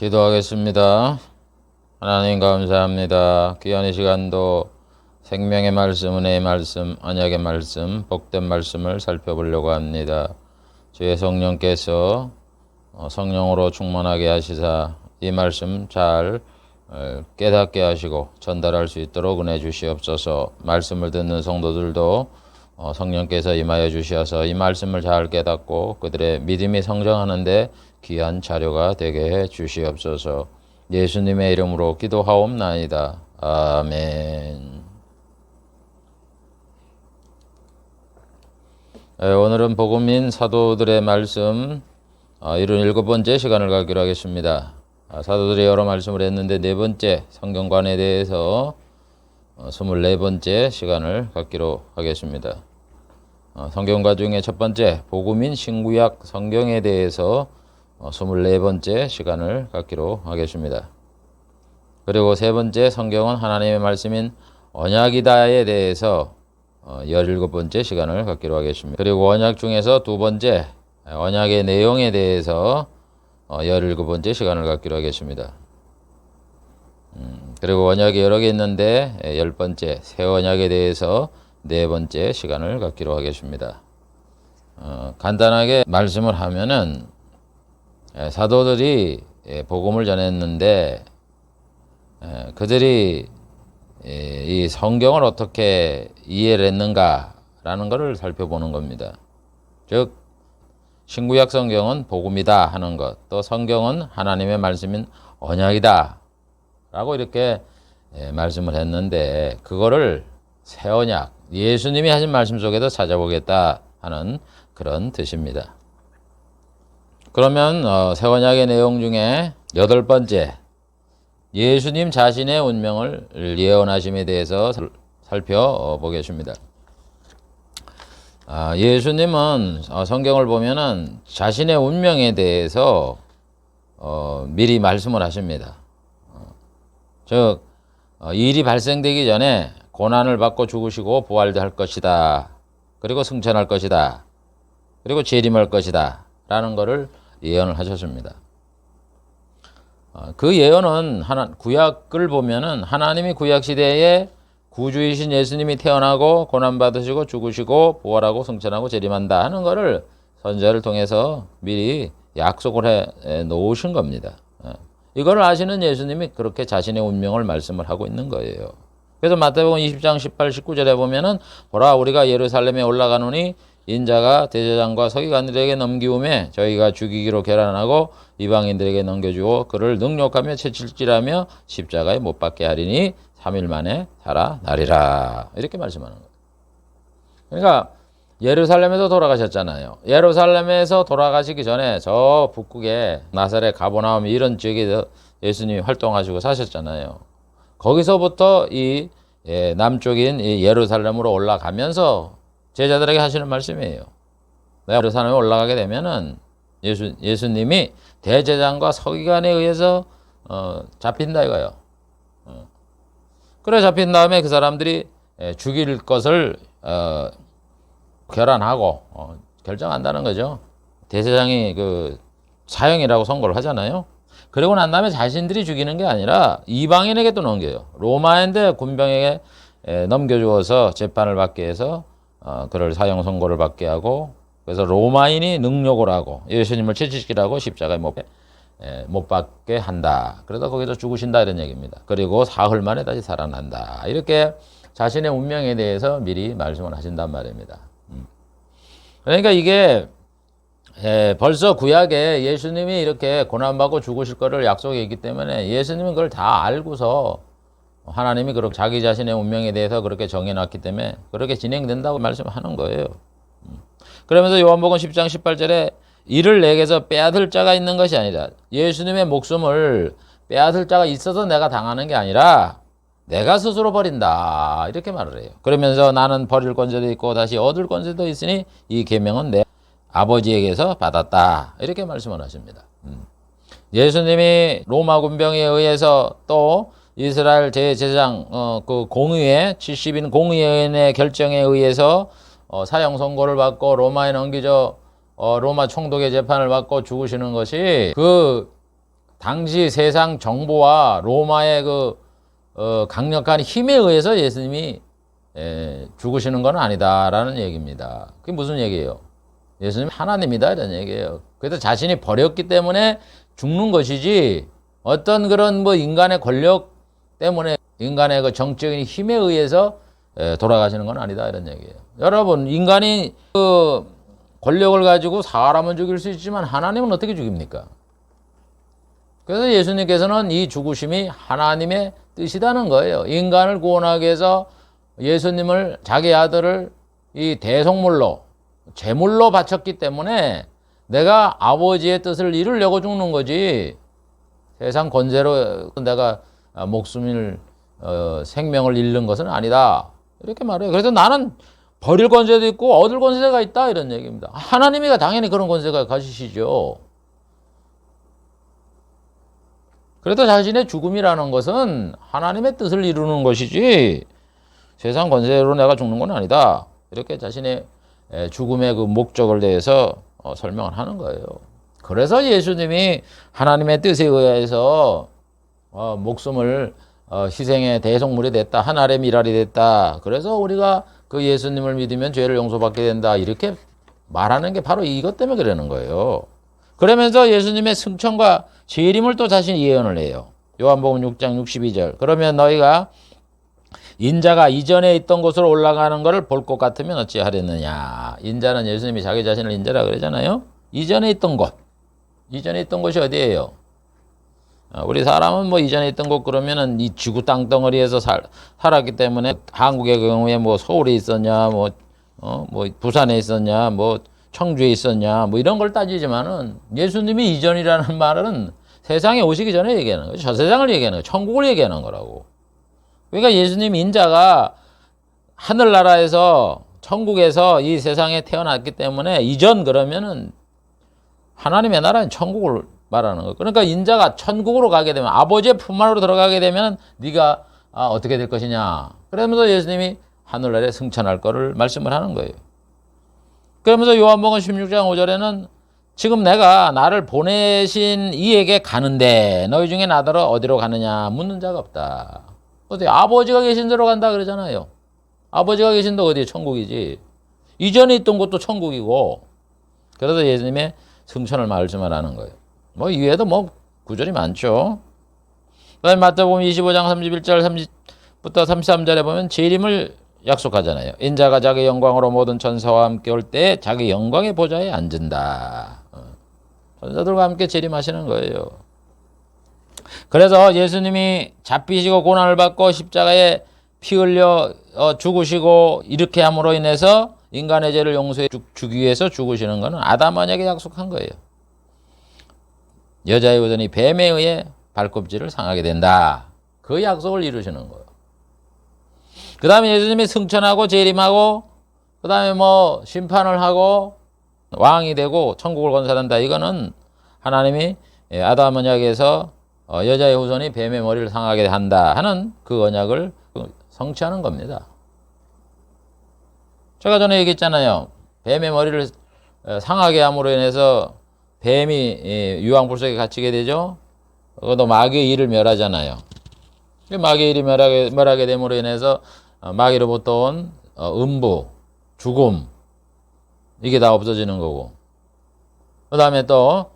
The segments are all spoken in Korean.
기도하겠습니다. 하나님 감사합니다. 귀한 이 시간도 생명의 말씀, 은혜의 말씀, 언약의 말씀, 복된 말씀을 살펴보려고 합니다. 주의 성령께서 성령으로 충만하게 하시사 이 말씀 잘 깨닫게 하시고 전달할 수 있도록 은혜 주시옵소서. 말씀을 듣는 성도들도 성령께서 임하여 주시어서 이 말씀을 잘 깨닫고 그들의 믿음이 성장하는데 귀한 자료가 되게 해 주시옵소서. 예수님의 이름으로 기도하옵나이다. 아멘. 오늘은 복음인 사도들의 말씀 77번째 시간을 갖기로 하겠습니다. 사도들이 여러 말씀을 했는데 네 번째 성경관에 대해서 24번째 시간을 갖기로 하겠습니다. 성경과 중에 첫 번째 복음인 신구약 성경에 대해서 24번째 시간을 갖기로 하겠습니다. 그리고 세 번째 성경은 하나님의 말씀인 언약이다에 대해서 17번째 시간을 갖기로 하겠습니다. 그리고 언약 중에서 두 번째 언약의 내용에 대해서 17번째 시간을 갖기로 하겠습니다. 그리고 언약이 여러 개 있는데 10번째 새 언약에 대해서 4번째 시간을 갖기로 하겠습니다. 간단하게 말씀을 하면은 사도들이 복음을 전했는데 그들이 이 성경을 어떻게 이해를 했는가라는 것을 살펴보는 겁니다. 즉 신구약 성경은 복음이다 하는 것, 또 성경은 하나님의 말씀인 언약이다 라고 이렇게 말씀을 했는데 그거를 새 언약, 예수님이 하신 말씀 속에도 찾아보겠다 하는 그런 뜻입니다. 그러면 새 언약의 내용 중에 8번째 예수님 자신의 운명을 예언하심에 대해서 살펴보겠습니다. 예수님은 성경을 보면은 자신의 운명에 대해서 미리 말씀을 하십니다. 즉 일이 발생되기 전에 고난을 받고 죽으시고 부활할 것이다. 그리고 승천할 것이다. 그리고 재림할 것이다. 라는 것을 예언을 하셨습니다. 그 예언은 구약을 보면은 하나님이 구약 시대에 구주이신 예수님이 태어나고 고난받으시고 죽으시고 부활하고 승천하고 재림한다 하는 것을 선지자를 통해서 미리 약속을 해 놓으신 겁니다. 이걸 아시는 예수님이 그렇게 자신의 운명을 말씀을 하고 있는 거예요. 그래서 마태복음 20장 18, 19절에 보면은 보라 우리가 예루살렘에 올라가노니 인자가 대제장과 서기관들에게 넘기움에 저희가 죽이기로 결단하고 이방인들에게 넘겨주고 그를 능욕하며 채찍질하며 십자가에 못 박게 하리니 3일 만에 살아나리라. 이렇게 말씀하는 거예요. 그러니까 예루살렘에서 돌아가셨잖아요. 예루살렘에서 돌아가시기 전에 저 북극에 나사렛, 가버나움 이런 지역에 예수님이 활동하시고 사셨잖아요. 거기서부터 이 남쪽인 이 예루살렘으로 올라가면서 제자들에게 하시는 말씀이에요. 내가 예루살렘에 올라가게 되면은 예수님이 대제장과 서기관에 의해서 잡힌다 이거예요. 그래 잡힌 다음에 그 사람들이 죽일 것을 결안하고 결정한다는 거죠. 대제장이 그 사형이라고 선고를 하잖아요. 그리고 난 다음에 자신들이 죽이는 게 아니라 이방인에게 또 넘겨요. 로마인데 군병에게 넘겨주어서 재판을 받게 해서 그를 사형 선고를 받게 하고 그래서 로마인이 능욕을 하고 예수님을 채찍질하고 십자가에 못 박게 한다. 그러다 거기서 죽으신다 이런 얘기입니다. 그리고 사흘 만에 다시 살아난다. 이렇게 자신의 운명에 대해서 미리 말씀을 하신단 말입니다. 그러니까 이게 벌써 구약에 예수님이 이렇게 고난받고 죽으실 거를 약속해 있기 때문에 예수님은 그걸 다 알고서 하나님이 그렇게 자기 자신의 운명에 대해서 그렇게 정해놨기 때문에 그렇게 진행된다고 말씀하는 거예요. 그러면서 요한복음 10장 18절에 이를 내게서 빼앗을 자가 있는 것이 아니라 예수님의 목숨을 빼앗을 자가 있어서 내가 당하는 게 아니라 내가 스스로 버린다 이렇게 말을 해요. 그러면서 나는 버릴 권세도 있고 다시 얻을 권세도 있으니 이 계명은 내 아버지에게서 받았다 이렇게 말씀을 하십니다. 예수님이 로마 군병에 의해서 또 이스라엘 대제사장 그 공의회 70인 공의회의 결정에 의해서 사형 선고를 받고 로마에 넘기져 로마 총독의 재판을 받고 죽으시는 것이 그 당시 세상 정보와 로마의 강력한 힘에 의해서 예수님이 죽으시는 건 아니다라는 얘기입니다. 그게 무슨 얘기예요? 예수님 하나님이다 이런 얘기예요. 그래서 자신이 버렸기 때문에 죽는 것이지 어떤 그런 인간의 권력 때문에 인간의 그 정적인 힘에 의해서 돌아가시는 건 아니다 이런 얘기예요. 여러분, 인간이 권력을 가지고 사람은 죽일 수 있지만 하나님은 어떻게 죽입니까? 그래서 예수님께서는 이 죽으심이 하나님의 뜻이라는 거예요. 인간을 구원하기 위해서 예수님을, 자기 아들을 이 대속물로, 제물로 바쳤기 때문에 내가 아버지의 뜻을 이루려고 죽는 거지, 세상 권세로 내가 목숨을 생명을 잃는 것은 아니다 이렇게 말해요. 그래서 나는 버릴 권세도 있고 얻을 권세가 있다 이런 얘기입니다. 하나님이 당연히 그런 권세가 가지시죠. 그래도 자신의 죽음이라는 것은 하나님의 뜻을 이루는 것이지 세상 권세로 내가 죽는 건 아니다. 이렇게 자신의 죽음의 그 목적을 대해서 설명을 하는 거예요. 그래서 예수님이 하나님의 뜻에 의해서 목숨을 희생의 대속물이 됐다. 하늘의 미랄이 됐다. 그래서 우리가 그 예수님을 믿으면 죄를 용서받게 된다. 이렇게 말하는 게 바로 이것 때문에 그러는 거예요. 그러면서 예수님의 승천과 재림을 또 자신이 예언을 해요. 요한복음 6장 62절. 그러면 너희가 인자가 이전에 있던 곳으로 올라가는 것을 볼 것 같으면 어찌하려느냐. 인자는 예수님이 자기 자신을 인자라 그러잖아요. 이전에 있던 곳. 이전에 있던 곳이 어디예요? 우리 사람은 이전에 있던 곳 그러면은 이 지구 땅덩어리에서 살았기 때문에 한국의 경우에 서울에 있었냐, 부산에 있었냐, 청주에 있었냐, 이런 걸 따지지만은 예수님이 이전이라는 말은 세상에 오시기 전에 얘기하는 거죠. 저 세상을 얘기하는 거예요. 천국을 얘기하는 거라고. 그러니까 예수님 인자가 하늘나라에서 천국에서 이 세상에 태어났기 때문에 이전 그러면은 하나님의 나라는 천국을 말하는 거예요. 그러니까 인자가 천국으로 가게 되면 아버지의 품 안으로 들어가게 되면 네가 어떻게 될 것이냐. 그러면서 예수님이 하늘나라에 승천할 거를 말씀을 하는 거예요. 그러면서 요한복음 16장 5절에는 지금 내가 나를 보내신 이에게 가는데 너희 중에 나더러 어디로 가느냐 묻는 자가 없다. 어디 아버지가 계신 데로 간다 그러잖아요. 아버지가 계신 데 어디 천국이지. 이전에 있던 곳도 천국이고. 그래서 예수님의 승천을 말씀을 하는 거예요. 이외에도 구절이 많죠. 그다음에 마태복음 25장 31절 30부터 33절에 보면 재림을 약속하잖아요. 인자가 자기 영광으로 모든 천사와 함께 올 때 자기 영광의 보좌에 앉은다. 천사들과 함께 재림하시는 거예요. 그래서 예수님이 잡히시고 고난을 받고 십자가에 피 흘려 죽으시고 이렇게 함으로 인해서 인간의 죄를 용서해 주기 위해서 죽으시는 것은 아담 언약에 약속한 거예요. 여자의 후손이 뱀에 의해 발꿈치를 상하게 된다. 그 약속을 이루시는 거예요. 그 다음에 예수님이 승천하고 재림하고 그 다음에 심판을 하고 왕이 되고 천국을 건설한다. 이거는 하나님이 아담 언약에서 여자의 후손이 뱀의 머리를 상하게 한다 하는 그 언약을 성취하는 겁니다. 제가 전에 얘기했잖아요. 뱀의 머리를 상하게 함으로 인해서 뱀이 유황불 속에 갇히게 되죠. 그것도 마귀의 일을 멸하잖아요. 마귀의 일이 멸하게 됨으로 인해서 마귀로부터 온 음부, 죽음 이게 다 없어지는 거고, 그 다음에 또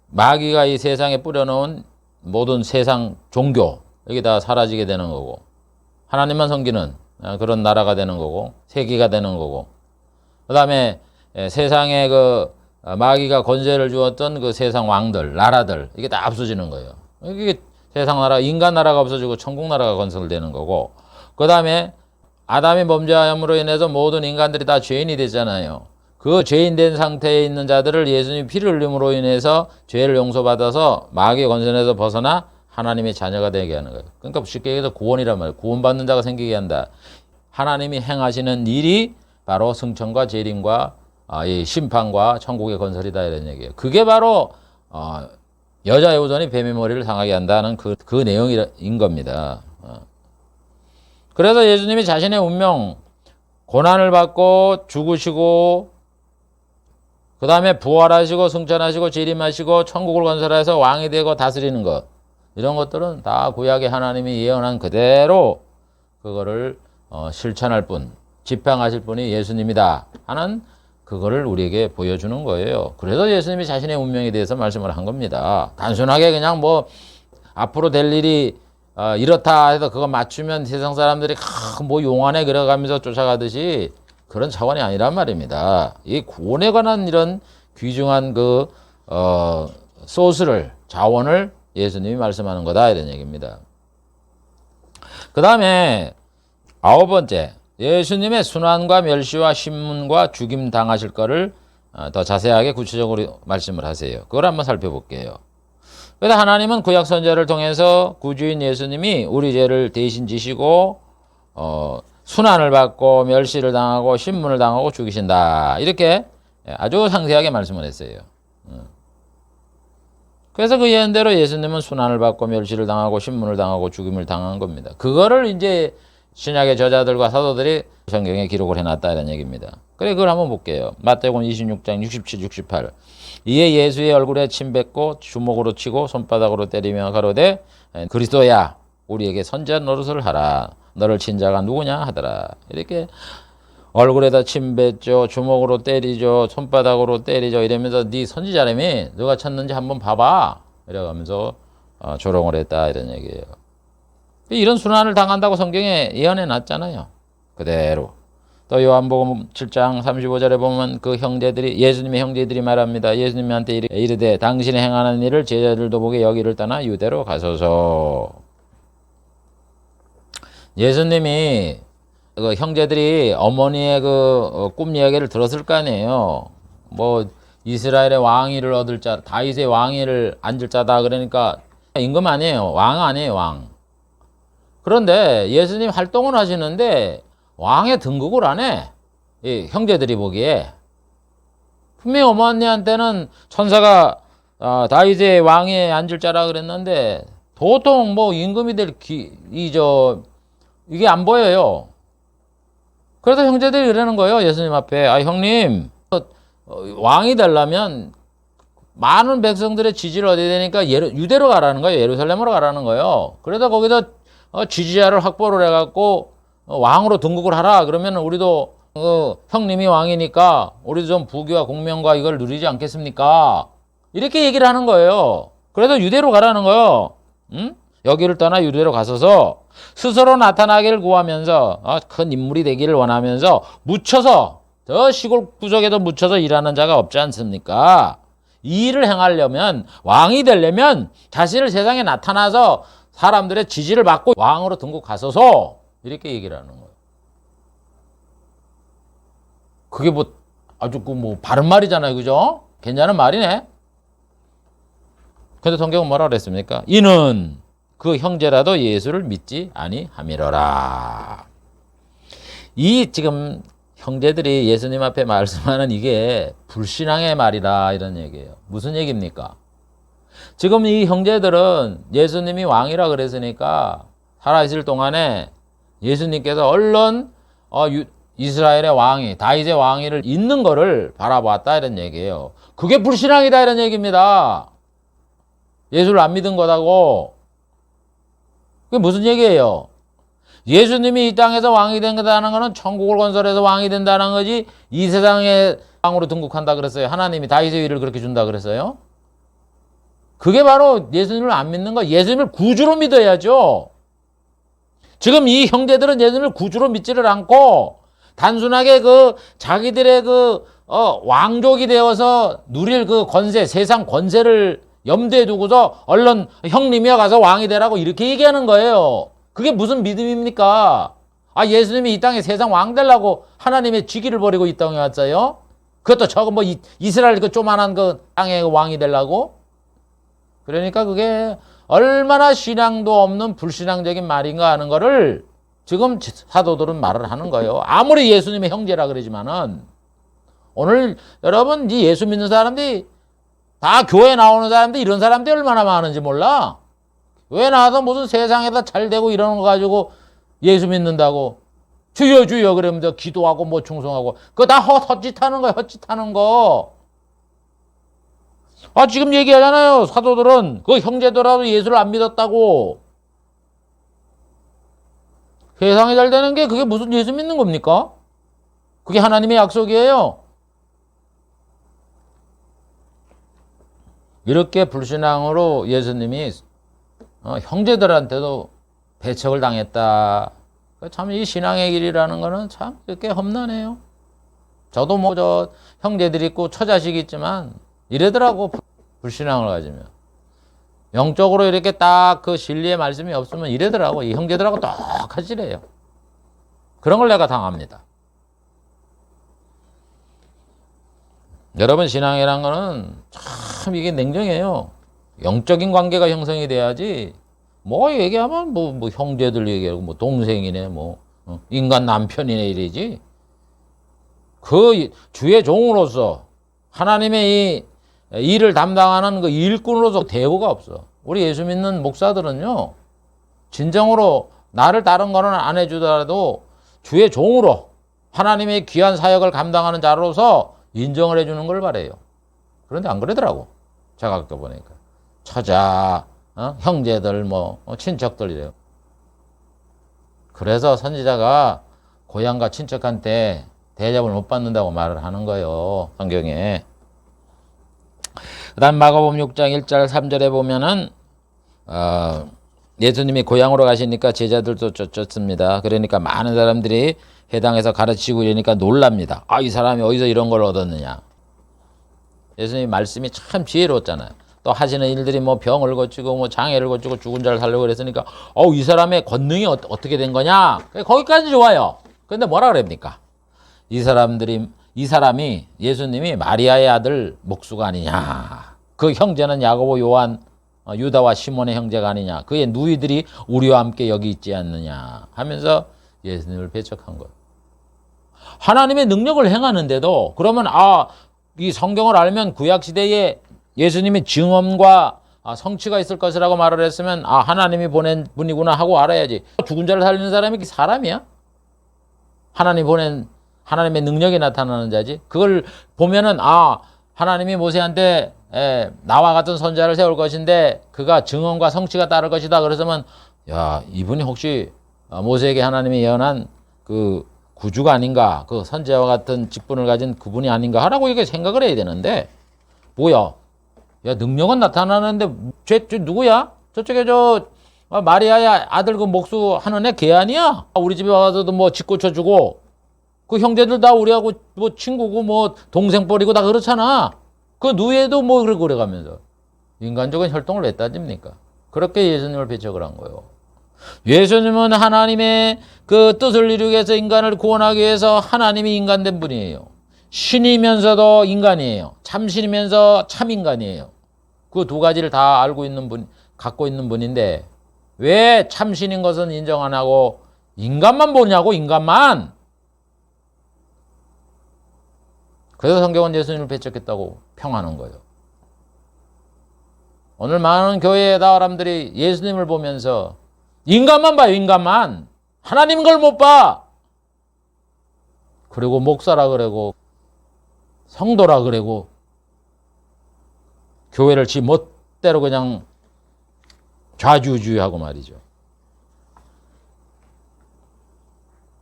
마귀가 이 세상에 뿌려놓은 모든 세상 종교 이게 다 사라지게 되는 거고, 하나님만 섬기는 그런 나라가 되는 거고, 세계가 되는 거고, 그 다음에 세상에 마귀가 권세를 주었던 그 세상 왕들, 나라들 이게 다 없어지는 거예요. 이게 세상 나라, 인간 나라가 없어지고 천국 나라가 건설되는 거고, 그 다음에 아담이 범죄함으로 인해서 모든 인간들이 다 죄인이 됐잖아요. 그 죄인된 상태에 있는 자들을 예수님이 피를 흘림으로 인해서 죄를 용서받아서 마귀의 권세에서 벗어나 하나님의 자녀가 되게 하는 거예요. 그러니까 쉽게 얘기해서 구원이란 말이에요. 구원받는 자가 생기게 한다. 하나님이 행하시는 일이 바로 승천과 재림과 이 심판과 천국의 건설이다 이런 얘기예요. 그게 바로 여자의 후손이 뱀의 머리를 상하게 한다는 그 내용인 겁니다. 그래서 예수님이 자신의 운명, 고난을 받고 죽으시고 그 다음에 부활하시고 승천하시고 재림하시고 천국을 건설해서 왕이 되고 다스리는 것. 이런 것들은 다 구약의 하나님이 예언한 그대로 그거를 실천할 분, 집행하실 분이 예수님이다 하는 그거를 우리에게 보여주는 거예요. 그래서 예수님이 자신의 운명에 대해서 말씀을 한 겁니다. 단순하게 그냥 뭐 앞으로 될 일이 이렇다 해서 그거 맞추면 세상 사람들이 뭐 용안에 그려가면서 쫓아가듯이 그런 차원이 아니란 말입니다. 이 구원에 관한 이런 귀중한 소스를, 자원을 예수님이 말씀하는 거다 이런 얘기입니다. 그 다음에 9번째, 예수님의 순환과 멸시와 신문과 죽임 당하실 거를 더 자세하게 구체적으로 말씀을 하세요. 그걸 한번 살펴볼게요. 그래서 하나님은 구약 선지자를 통해서 구주인 예수님이 우리 죄를 대신 지시고 순환을 받고 멸시를 당하고 신문을 당하고 죽이신다. 이렇게 아주 상세하게 말씀을 했어요. 그래서 그 예언대로 예수님은 순환을 받고 멸시를 당하고 신문을 당하고 죽임을 당한 겁니다. 그거를 이제 신약의 저자들과 사도들이 성경에 기록을 해놨다 이런 얘기입니다. 그래 그걸 한번 볼게요. 마태복음 26장 67, 68. 이에 예수의 얼굴에 침 뱉고 주먹으로 치고 손바닥으로 때리며 가로되 그리스도야 우리에게 선지자 노릇을 하라. 너를 친 자가 누구냐 하더라. 이렇게 얼굴에다 침 뱉죠. 주먹으로 때리죠. 손바닥으로 때리죠. 이러면서 네 선지자라며 누가 쳤는지 한번 봐봐. 이래가면서 조롱을 했다 이런 얘기예요. 이런 순환을 당한다고 성경에 예언해 놨잖아요. 그대로. 또 요한복음 7장 35절에 보면 그 형제들이 예수님의 형제들이 말합니다. 예수님한테 이르되 당신이 행하는 일을 제자들도 보게 여기를 떠나 유대로 가소서. 예수님이 그 형제들이 어머니의 꿈 이야기를 들었을 거 아니에요. 뭐 이스라엘의 왕위를 얻을 자, 다윗의 왕위를 앉을 자다 그러니까 임금 아니에요. 왕 아니에요, 왕. 그런데 예수님 활동을 하시는데 왕의 등극을 안 해. 이 형제들이 보기에. 분명히 어머니한테는 천사가 다윗의 왕위에 앉을 자라 그랬는데 도통 뭐 임금이 될 이게 안 보여요. 그래서 형제들이 이러는 거예요. 예수님 앞에. 형님, 왕이 되려면 많은 백성들의 지지를 얻어야 되니까 유대로 가라는 거예요. 예루살렘으로 가라는 거예요. 그래서 거기서 지지자를 확보를 해갖고 왕으로 등극을 하라. 그러면 우리도 형님이 왕이니까 우리도 좀 부귀와 공명과 이걸 누리지 않겠습니까? 이렇게 얘기를 하는 거예요. 그래서 유대로 가라는 거예요. 응? 여기를 떠나 유대로 가서서 스스로 나타나기를 구하면서 큰 인물이 되기를 원하면서 묻혀서 저 시골 구석에도 묻혀서 일하는 자가 없지 않습니까? 이 일을 행하려면 왕이 되려면 자신을 세상에 나타나서 사람들의 지지를 받고 왕으로 등극하소서 이렇게 얘기를 하는 거예요. 그게 뭐 아주 바른 말이잖아요. 그죠? 괜찮은 말이네. 근데 성경은 뭐라 그랬습니까? 이는 그 형제라도 예수를 믿지 아니함이로라. 이 지금 형제들이 예수님 앞에 말씀하는 이게 불신앙의 말이라 이런 얘기예요. 무슨 얘기입니까? 지금 이 형제들은 예수님이 왕이라 그랬으니까 살아있을 동안에 예수님께서 얼른 이스라엘의 왕위, 다윗의 왕위를 잇는 거를 바라보았다 이런 얘기예요. 그게 불신앙이다 이런 얘기입니다. 예수를 안 믿은 거다고. 그게 무슨 얘기예요? 예수님이 이 땅에서 왕이 된다는 거는 천국을 건설해서 왕이 된다는 거지 이 세상에 왕으로 등극한다 그랬어요. 하나님이 다윗의 위를 그렇게 준다 그랬어요. 그게 바로 예수님을 안 믿는 거. 예수님을 구주로 믿어야죠. 지금 이 형제들은 예수님을 구주로 믿지를 않고 단순하게 자기들의 왕족이 되어서 누릴 권세, 세상 권세를 염두에 두고서 얼른 형님이야 가서 왕이 되라고 이렇게 얘기하는 거예요. 그게 무슨 믿음입니까? 예수님이 이 땅에 세상 왕 되려고 하나님의 직위를 버리고 이 땅에 왔어요? 그것도 저거 이스라엘 조만한 땅의 왕이 되려고? 그러니까 그게 얼마나 신앙도 없는 불신앙적인 말인가 하는 거를 지금 사도들은 말을 하는 거예요. 아무리 예수님의 형제라 그러지만은 오늘 여러분 이 예수 믿는 사람들이 다 교회 나오는 사람들 이런 사람들이 얼마나 많은지 몰라. 왜 나와서 무슨 세상에다 잘 되고 이러는 거 가지고 예수 믿는다고 주여 주여 그러면서 기도하고 충성하고 그거 다 헛짓하는 거야. 헛짓하는 거. 아, 지금 얘기하잖아요. 사도들은 그 형제들하고 예수를 안 믿었다고. 세상이 잘 되는 게 그게 무슨 예수 믿는 겁니까? 그게 하나님의 약속이에요. 이렇게 불신앙으로 예수님이 형제들한테도 배척을 당했다. 참 이 신앙의 길이라는 거는 참 이렇게 험난해요. 저도 뭐 저 형제들 있고 처자식 있지만 이러더라고. 불신앙을 가지면 영적으로 이렇게 딱 그 진리의 말씀이 없으면 이러더라고. 이 형제들하고 똑같이래요. 그런 걸 내가 당합니다. 여러분, 신앙이란 거는 참 이게 냉정해요. 영적인 관계가 형성이 돼야지. 뭐 얘기하면 뭐 형제들 얘기하고 뭐 동생이네 뭐 인간 남편이네 이러지. 그 주의 종으로서 하나님의 이 일을 담당하는 그 일꾼으로서 대우가 없어. 우리 예수 믿는 목사들은요, 진정으로 나를 다른 거는 안 해주더라도 주의 종으로 하나님의 귀한 사역을 감당하는 자로서 인정을 해주는 걸 바래요. 그런데 안 그러더라고. 제가 아까 보니까 처자, 형제들, 뭐 친척들 이래요. 그래서 선지자가 고향과 친척한테 대접을 못 받는다고 말을 하는 거예요. 성경에. 그 다음 마가복음 6장 1절 3절에 보면은 예수님이 고향으로 가시니까 제자들도 쫓습니다. 그러니까 많은 사람들이 해당해서 가르치고 이러니까 놀랍니다. 아, 이 사람이 어디서 이런 걸 얻었느냐. 예수님 말씀이 참 지혜로웠잖아요. 또 하시는 일들이 뭐 병을 고치고 뭐 장애를 고치고 죽은 자를 살리고 그랬으니까 이 사람의 권능이 어떻게 된 거냐. 거기까지 좋아요. 근데 뭐라 그럽니까? 이 사람이 예수님이 마리아의 아들 목수가 아니냐. 그 형제는 야고보, 요한, 유다와 시몬의 형제가 아니냐. 그의 누이들이 우리와 함께 여기 있지 않느냐 하면서 예수님을 배척한 거예요. 하나님의 능력을 행하는데도 그러면 이 성경을 알면 구약시대에 예수님의 증언과 성취가 있을 것이라고 말을 했으면 하나님이 보낸 분이구나 하고 알아야지. 죽은 자를 살리는 사람이 사람이야? 하나님 보낸 하나님의 능력이 나타나는 자지. 그걸 보면은 하나님이 모세한테 나와 같은 선자를 세울 것인데 그가 증언과 성취가 따를 것이다. 그래서면 야, 이분이 혹시 모세에게 하나님이 예언한 그 구주가 아닌가, 그 선지자와 같은 직분을 가진 그분이 아닌가 하라고 이렇게 생각을 해야 되는데 뭐야? 야, 능력은 나타나는데 쟤 누구야? 저쪽에 마리아의 아들 그 목수 하는 애 걔 아니야? 우리 집에 와서도 뭐 집 고쳐주고 그 형제들 다 우리하고 뭐 친구고 뭐 동생 버리고 다 그렇잖아. 그 누에도 뭐 그래 가면서 인간적인 혈통을 왜 따집니까? 그렇게 예수님을 배척을 한 거예요. 예수님은 하나님의 그 뜻을 이루기 위해서 인간을 구원하기 위해서 하나님이 인간된 분이에요. 신이면서도 인간이에요. 참신이면서 참인간이에요. 그 두 가지를 다 알고 있는 분, 갖고 있는 분인데 왜 참신인 것은 인정 안 하고 인간만 보냐고, 인간만. 그래서 성경은 예수님을 배척했다고 평하는 거예요. 오늘 많은 교회의 사람들이 예수님을 보면서 인간만 봐요, 인간만. 하나님 걸 못 봐. 그리고 목사라 그러고 성도라 그러고 교회를 지 멋대로 그냥 좌지우지하고 말이죠.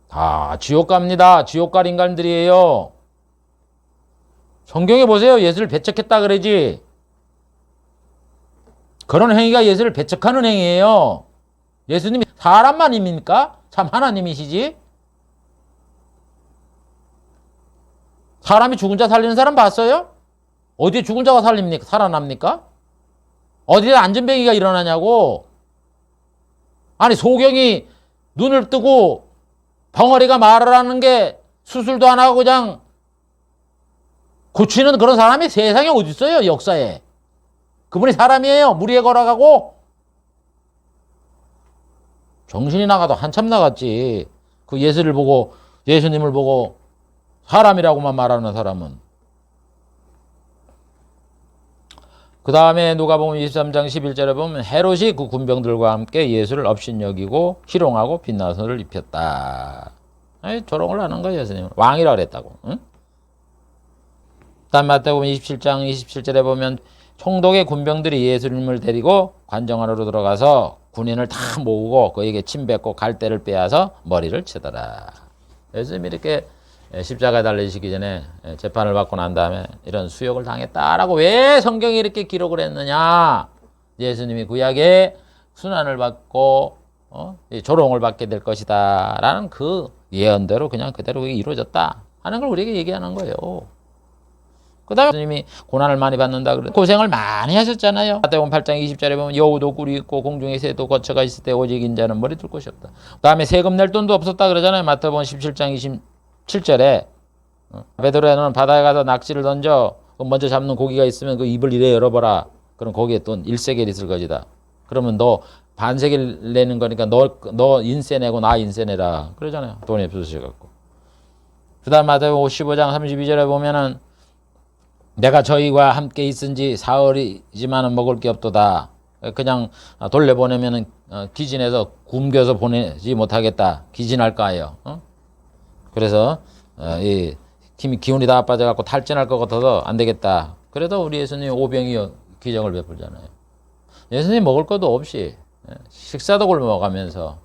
다 지옥 갑니다. 지옥 갈 인간들이에요. 성경에 보세요. 예수를 배척했다 그러지. 그런 행위가 예수를 배척하는 행위예요. 예수님이 사람만입니까? 참 하나님이시지. 사람이 죽은 자 살리는 사람 봤어요? 어디에 죽은 자가 살아납니까? 어디에 안전뱅이가 일어나냐고. 아니, 소경이 눈을 뜨고 벙어리가 말을 하는 게 수술도 안 하고 그냥 고치는 그런 사람이 세상에 어디 있어요, 역사에. 그분이 사람이에요. 무리에 걸어가고. 정신이 나가도 한참 나갔지. 그 예수님을 보고 사람이라고만 말하는 사람은. 그 다음에 누가복음 23장 11절에 보면 헤롯이 그 군병들과 함께 예수를 업신여기고 희롱하고 빛나선을 입혔다. 조롱을 하는 거예요, 예수님은. 왕이라 그랬다고. 응? 다음 마태복음 27장 27절에 보면 총독의 군병들이 예수님을 데리고 관정 안으로 들어가서 군인을 다 모으고 그에게 침 뱉고 갈대를 빼앗아 머리를 치더라. 예수님이 이렇게 십자가에 달리시기 전에 재판을 받고 난 다음에 이런 수욕을 당했다라고 왜 성경이 이렇게 기록을 했느냐? 예수님이 구약에 순환을 받고 조롱을 받게 될 것이다 라는 그 예언대로 그냥 그대로 이루어졌다 하는 걸 우리에게 얘기하는 거예요. 그 다음에 예수님이 고난을 많이 받는다 그래 고생을 많이 하셨잖아요. 마태복음 8장 20절에 보면 여우도 꿀이 있고 공중에 새도 거처가 있을 때 오직 인자는 머리 둘 곳이 없다. 그 다음에 세금 낼 돈도 없었다 그러잖아요. 마태복음 17장 27절에 베드로는 바다에 가서 낚시를 던져 먼저 잡는 고기가 있으면 그 입을 이래 열어봐라. 그럼 거기에 돈 1세겔 있을 것이다. 그러면 너 반세겔 내는 거니까 너 인세 내고 나 인세 내라. 그러잖아요. 돈이 없으셔갖고. 그 다음 마태복음 15장 32절에 보면은 내가 저희와 함께 있은지 사흘이지만은 먹을 게 없도다. 그냥 돌려보내면은 기진해서 굶겨서 보내지 못하겠다. 기진할까요? 그래서 이 기운이 다 빠져갖고 탈진할 것 같아서 안 되겠다. 그래도 우리 예수님이 오병이어 기적을 베풀잖아요. 예수님 먹을 것도 없이 식사도 굶어가면서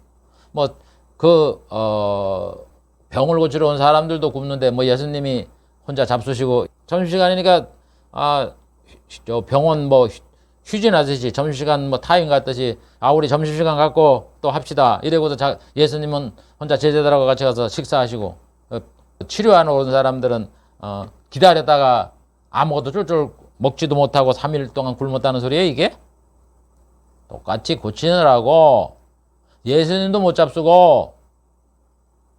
병을 고치러 온 사람들도 굶는데 예수님이 혼자 잡수시고 점심시간이니까 저 병원 휴진하듯이 점심시간 타임 같듯이 우리 점심시간 갖고 또 합시다 이래고도 예수님은 혼자 제자들하고 같이 가서 식사하시고 치료하러 온 사람들은 기다렸다가 아무것도 쫄쫄 먹지도 못하고 3일 동안 굶었다는 소리예요 이게? 똑같이 고치느라고 예수님도 못 잡수고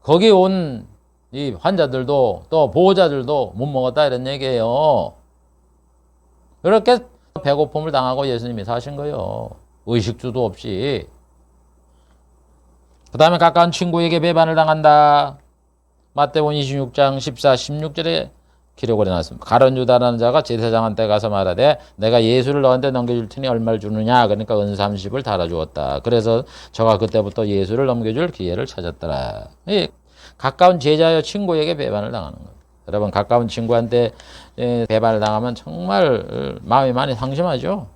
거기 온 이 환자들도 또 보호자들도 못 먹었다 이런 얘기예요. 그렇게 배고픔을 당하고 예수님이 사신 거예요. 의식주도 없이. 그 다음에 가까운 친구에게 배반을 당한다. 마태복음 26장 14, 16절에 기록을 해놨습니다. 가룟 유다라는 자가 제사장한테 가서 말하되 내가 예수를 너한테 넘겨줄 테니 얼마를 주느냐. 그러니까 은 30을 달아주었다. 그래서 저가 그때부터 예수를 넘겨줄 기회를 찾았더라. 가까운 제자여 친구에게 배반을 당하는 거예요. 여러분 가까운 친구한테 배반을 당하면 정말 마음이 많이 상심하죠.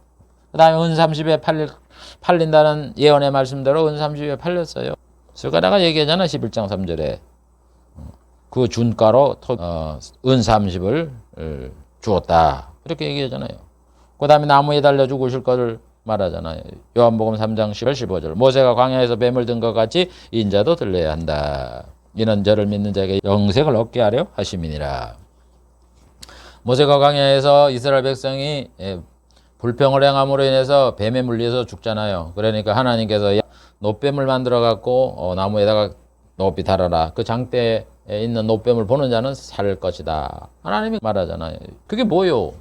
그 다음에 은 30에 팔린다는 예언의 말씀대로 은 30에 팔렸어요. 스가랴가 얘기하잖아 11장 3절에 그 준가로 은 30을 주었다 이렇게 얘기하잖아요. 그 다음에 나무에 달려 죽으실 것을 말하잖아요. 요한복음 3장 10절 15절 모세가 광야에서 뱀을 든 것 같이 인자도 들려야 한다. 이는 저를 믿는 자에게 영생을 얻게 하려 하심이니라. 모세가 광야에서 이스라엘 백성이 불평을 행함으로 인해서 뱀에 물려서 죽잖아요. 그러니까 하나님께서 노뱀을 만들어 갖고 나무에다가 높이 달아라. 그 장대에 있는 노뱀을 보는 자는 살 것이다. 하나님이 말하잖아요. 그게 뭐요?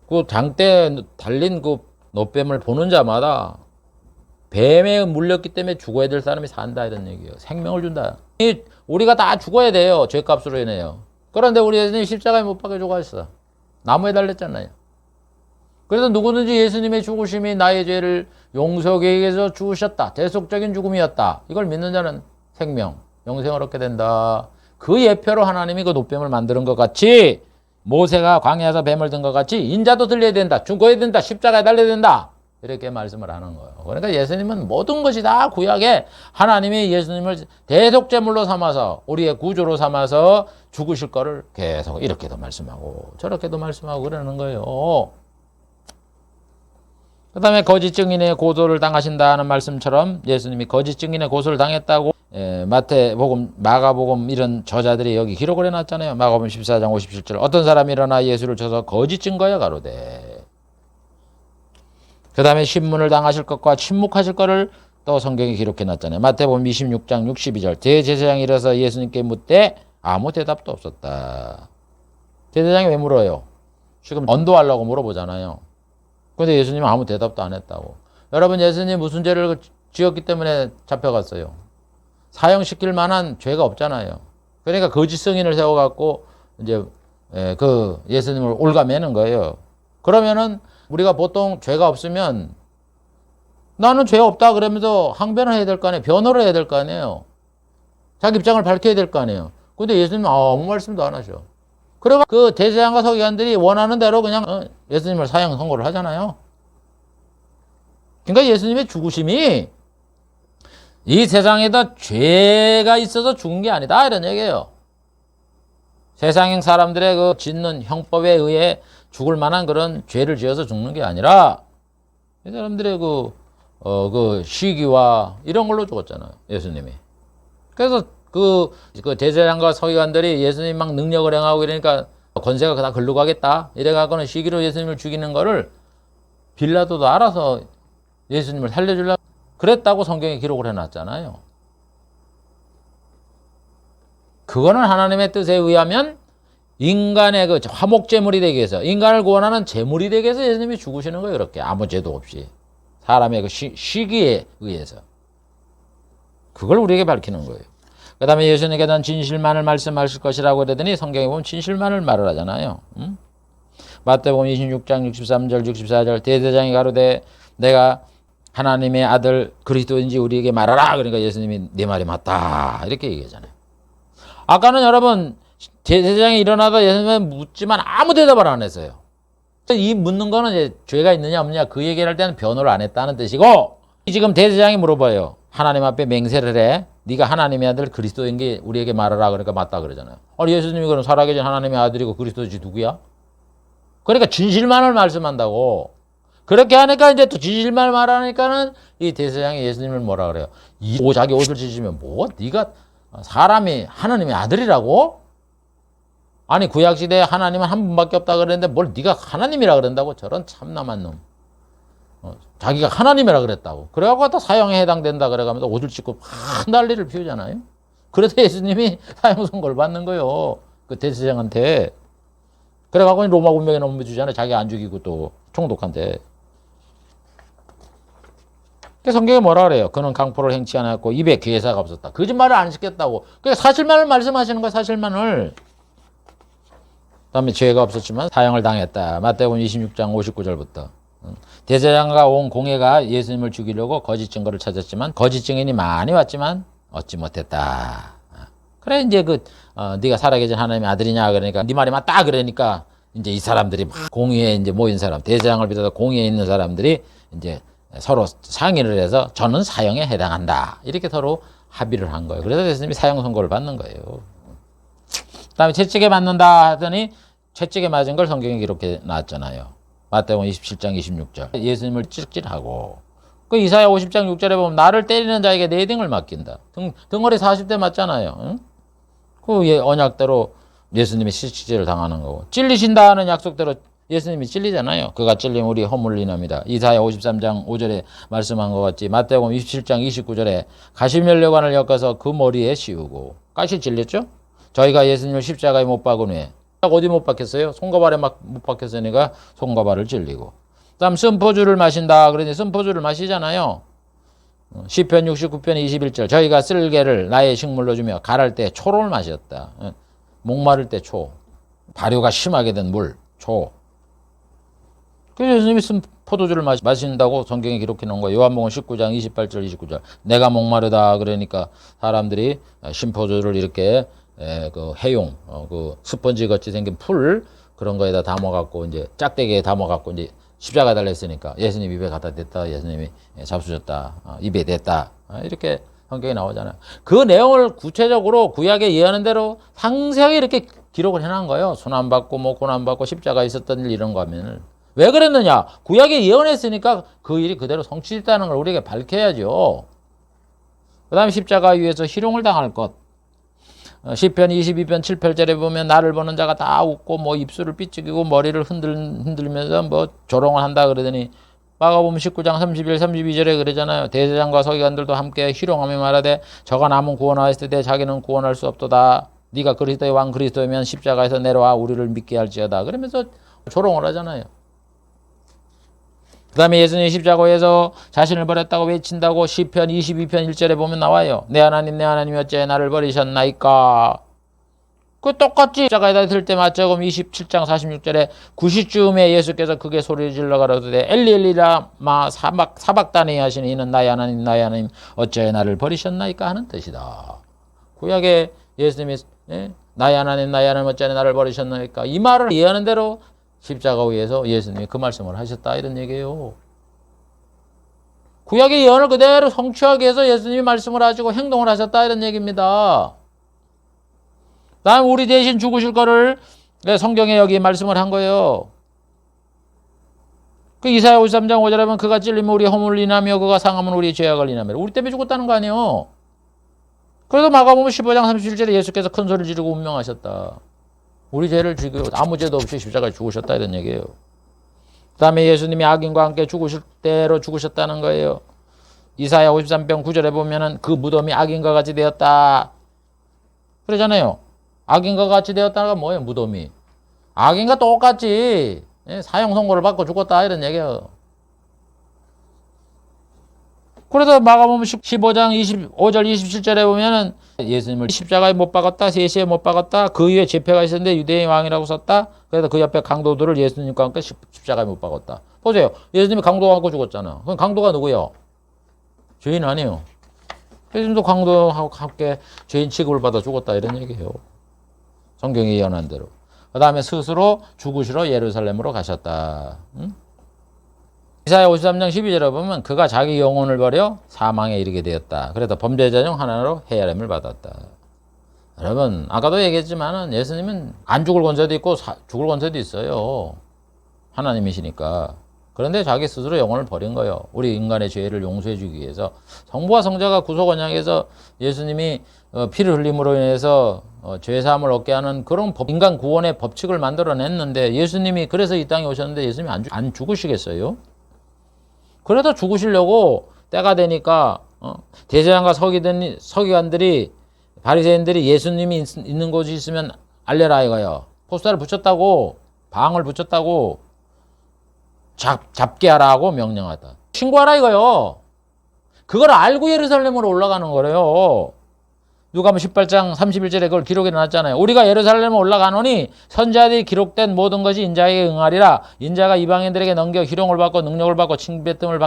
그 장대에 달린 그 노뱀을 보는 자마다 뱀에 물렸기 때문에 죽어야 될 사람이 산다 이런 얘기예요. 생명을 준다. 우리가 다 죽어야 돼요. 죄값으로 인해요. 그런데 우리 예수님 십자가에 못 박혀 죽었어. 나무에 달렸잖아요. 그래서 누구든지 예수님의 죽으심이 나의 죄를 용서하기 위해서 죽으셨다. 대속적인 죽음이었다. 이걸 믿는 자는 생명, 영생을 얻게 된다. 그 예표로 하나님이 그 노뱀을 만드는 것 같이 모세가 광야에서 뱀을 든 것 같이 인자도 들려야 된다. 죽어야 된다. 십자가에 달려야 된다. 이렇게 말씀을 하는 거예요. 그러니까 예수님은 모든 것이 다 구약에 하나님이 예수님을 대속제물로 삼아서 우리의 구조로 삼아서 죽으실 거를 계속 이렇게도 말씀하고 저렇게도 말씀하고 그러는 거예요. 그 다음에 거짓 증인의 고소를 당하신다는 말씀처럼 예수님이 거짓 증인의 고소를 당했다고 마태복음, 마가복음 이런 저자들이 여기 기록을 해놨잖아요. 마가복음 14장 57절 어떤 사람이 일어나 예수를 쳐서 거짓 증거여 가로되 그 다음에 신문을 당하실 것과 침묵하실 것을 또 성경에 기록해놨잖아요. 마태복음 26장 62절 대제사장이 일어서 예수님께 묻되 아무 대답도 없었다. 대제사장이 왜 물어요? 지금 언도하려고 물어보잖아요. 그런데 예수님은 아무 대답도 안 했다고. 여러분 예수님 무슨 죄를 지었기 때문에 잡혀갔어요? 사형시킬 만한 죄가 없잖아요. 그러니까 거짓 증인을 세워갖고 이제 그 예수님을 올가매는 거예요. 그러면은 우리가 보통 죄가 없으면 나는 죄 없다 그러면서 항변을 해야 될 거 아니에요. 변호를 해야 될 거 아니에요. 자기 입장을 밝혀야 될 거 아니에요. 근데 예수님은 아무 말씀도 안 하셔. 그래가 그 대제사장과 서기관들이 원하는 대로 그냥 예수님을 사형 선고를 하잖아요. 그러니까 예수님의 죽으심이 이 세상에다 죄가 있어서 죽은 게 아니다 이런 얘기예요. 세상 사람들의 그 짓는 형법에 의해 죽을 만한 그런 죄를 지어서 죽는 게 아니라 이 사람들의 그 시기와 이런 걸로 죽었잖아요. 예수님이. 그래서 그 대제사장과 서기관들이 예수님 막 능력을 행하고 이러니까 권세가 다 글로 가겠다. 이래갖고는 시기로 예수님을 죽이는 거를 빌라도도 알아서 예수님을 살려주려고 그랬다고 성경에 기록을 해놨잖아요. 그거는 하나님의 뜻에 의하면 인간의 그 화목제물이 되기 위해서, 인간을 구원하는 제물이 되기 위해서 예수님이 죽으시는 거예요. 그렇게 아무 죄도 없이 사람의 그 시기에 의해서. 그걸 우리에게 밝히는 거예요. 그 다음에 예수님께 대한 진실만을 말씀하실 것이라고 그러더니 성경에 보면 진실만을 말을 하잖아요. 마태복음 26장 63절 64절 대제사장이 가로되 내가 하나님의 아들 그리스도인지 우리에게 말하라. 그러니까 예수님이 네 말이 맞다 이렇게 얘기하잖아요. 아까는 여러분 대제사장이 일어나다 예수님을 묻지만 아무 대답을 안 했어요. 이 묻는 거는 이제 죄가 있느냐 없느냐 그 얘기를 할 때는 변호를 안 했다는 뜻이고, 지금 대제사장이 물어봐요. 하나님 앞에 맹세를 해. 네가 하나님의 아들 그리스도인 게 우리에게 말하라. 그러니까 맞다 그러잖아요. 아니 예수님이 그럼 살아계신 하나님의 아들이고 그리스도지 누구야? 그러니까 진실만을 말씀한다고. 그렇게 하니까 이제 또 진실만 말하니까는 이 대제사장이 예수님을 뭐라 그래요? 자기 옷을 찢으면 뭐 네가 사람이 하나님의 아들이라고? 아니 구약시대에 하나님은 한 분밖에 없다 그랬는데 뭘 네가 하나님이라 그런다고? 저런 참남한 놈. 자기가 하나님이라 그랬다고. 그래갖고 갖다 사형에 해당된다 그래가면서 옷을 찢고 막 난리를 피우잖아요. 그래서 예수님이 사형 선고를 받는 거예요. 그 대제사장한테. 그래갖고 로마 군병에 넘겨주잖아요. 자기 안 죽이고 또 총독한테. 성경에 뭐라 그래요? 그는 강포를 행치 않았고 입에 괴사가 없었다. 거짓말을 안 시켰다고. 그러니까 사실만을 말씀하시는 거야. 사실만을. 그다음에 죄가 없었지만 사형을 당했다. 마태복음 26장 59절부터. 대제사장과 온 공회가 예수님을 죽이려고 거짓 증거를 찾았지만 거짓 증인이 많이 왔지만 얻지 못했다. 그래 이제 네가 살아계신 하나님의 아들이냐 그러니까 네 말이 맞다 그러니까 이제 이 사람들이 막 공회에 이제 모인 사람, 대제사장을 비롯해서 공회에 있는 사람들이 이제 서로 상의를 해서 저는 사형에 해당한다. 이렇게 서로 합의를 한 거예요. 그래서 예수님이 사형 선고를 받는 거예요. 그다음에 채찍에 맞는다 하더니 채찍에 맞은 걸 성경에 기록해 놨잖아요. 마태복음 27장 26절. 예수님을 찔찔하고 그 이사야 50장 6절에 보면 나를 때리는 자에게 네 등을 맡긴다. 등허리 40대 맞잖아요. 응? 그 언약대로 예수님이 실치질을 당하는 거고 찔리신다는 약속대로 예수님이 찔리잖아요. 그가 찔리면 우리 허물리납니다. 이사야 53장 5절에 말씀한 것 같이 마태복음 27장 29절에 가시면류관을 엮어서 그 머리에 씌우고 가시 찔렸죠? 저희가 예수님을 십자가에 못 박은 후에 어디 못 박혔어요? 손가발에 막 못 박혔으니까 손가발을 찔리고 그다음 쓴포주를 마신다. 그러니 쓴포주를 마시잖아요. 시편 69편 21절 저희가 쓸개를 나의 식물로 주며 가랄 때 초를 마셨다. 목마를 때 초. 발효가 심하게 된 물, 초. 그래서 예수님이 쓴 포도주를 마신다고 성경에 기록해 놓은 거예요. 요한복음 19장 28절 29절 내가 목마르다 그러니까 사람들이 신포도주를 이렇게 그 해용, 그 스펀지 같이 생긴 풀 그런 거에다 담아갖고 이제 짝대기에 담아갖고 이제 십자가 달렸으니까 예수님 입에 갖다 댔다. 예수님이 잡수셨다. 입에 댔다. 이렇게 성경에 나오잖아요. 그 내용을 구체적으로 구약에 예언한 대로 상세하게 이렇게 기록을 해놓은 거예요. 손안 받고 뭐 고난 받고 십자가 있었던 일 이런 거 하면은 왜 그랬느냐? 구약에 예언했으니까 그 일이 그대로 성취됐다는 걸 우리에게 밝혀야죠. 그 다음에 십자가 위에서 희롱을 당할 것. 시편 22편 7, 8절에 보면 나를 보는 자가 다 웃고 뭐 입술을 삐죽이고 머리를 흔들면서 뭐 조롱을 한다 그러더니 마가복음 19장 31, 32절에 그러잖아요. 대제사장과 서기관들도 함께 희롱하며 말하되 저가 남은 구원하였을 때 자기는 구원할 수 없도다. 네가 그리스도의 왕 그리스도이면 십자가에서 내려와 우리를 믿게 할지어다. 그러면서 조롱을 하잖아요. 그 다음에 예수님이 십자가에서 자신을 버렸다고 외친다고 시편 22편 1절에 보면 나와요. 내 하나님 어째 나를 버리셨나이까. 그 똑같이 십자가에다 들 때 마태복음 27장 46절에 9시쯤에 예수께서 크게 소리를 질러 가로되 엘리 엘리라마 사박다니 하시니 이는 나의 하나님 어째 나를 버리셨나이까 하는 뜻이다. 구약에 예수님이 나의 하나님 어찌하여 나를 버리셨나이까. 이 말을 이해하는 대로 십자가 위에서 예수님이 그 말씀을 하셨다 이런 얘기예요. 구약의 예언을 그대로 성취하기 위해서 예수님이 말씀을 하시고 행동을 하셨다 이런 얘기입니다. 다음 우리 대신 죽으실 거를 성경에 여기 말씀을 한 거예요. 그 이사야 53장 5절에 보면 그가 찔리면 우리 허물을 인하며 그가 상하면 우리 죄악을 인하며 우리 때문에 죽었다는 거 아니에요. 그래서 마가복음 15장 37절에 예수께서 큰 소리를 지르고 운명하셨다. 우리 죄를 지고 아무 죄도 없이 십자가에 죽으셨다 이런 얘기예요. 그 다음에 예수님이 악인과 함께 죽으실 대로 죽으셨다는 거예요. 이사야 53장 9절에 보면은 그 무덤이 악인과 같이 되었다. 그러잖아요. 악인과 같이 되었다는 건 뭐예요? 무덤이. 악인과 똑같이 사형 선고를 받고 죽었다 이런 얘기예요. 그래서 마가복음 15장 25절 27절에 보면은 예수님을 십자가에 못 박았다. 세시에 못 박았다. 그 위에 제패가 있었는데 유대인 왕이라고 썼다. 그래서 그 옆에 강도들을 예수님과 함께 십자가에 못 박았다. 보세요. 예수님이 강도 갖고 죽었잖아. 그럼 강도가 누구예요? 죄인 아니에요. 예수님도 강도하고 함께 죄인 취급을 받아 죽었다 이런 얘기예요. 성경이 예언한 대로. 그 다음에 스스로 죽으시러 예루살렘으로 가셨다. 응? 이사야 53장 12절에 보면 그가 자기 영혼을 버려 사망에 이르게 되었다. 그래서 범죄자 중 하나로 헤아림을 받았다. 여러분 아까도 얘기했지만 예수님은 안 죽을 권세도 있고 죽을 권세도 있어요. 하나님이시니까. 그런데 자기 스스로 영혼을 버린 거예요. 우리 인간의 죄를 용서해 주기 위해서. 성부와 성자가 구속 언약에서 예수님이 피를 흘림으로 인해서 죄사함을 얻게 하는 그런 인간 구원의 법칙을 만들어냈는데 예수님이 그래서 이 땅에 오셨는데 예수님이 안 죽으시겠어요? 그래도 죽으시려고 때가 되니까 대제사장과 서기관들이 바리새인들이 예수님이 있는 곳이 있으면 알려라 이거요. 포스터를 붙였다고 방을 붙였다고 잡게 하라고 명령하다. 신고하라 이거요. 그걸 알고 예루살렘으로 올라가는 거래요. 누가복음 18장 31절에 그걸 기록해 놨잖아요. 우리가 예루살렘에 올라가노니 선지자들이 기록된 모든 것이 인자에게 응하리라. 인자가 이방인들에게 넘겨 희롱을 받고 능력을 받고 칭뱉음을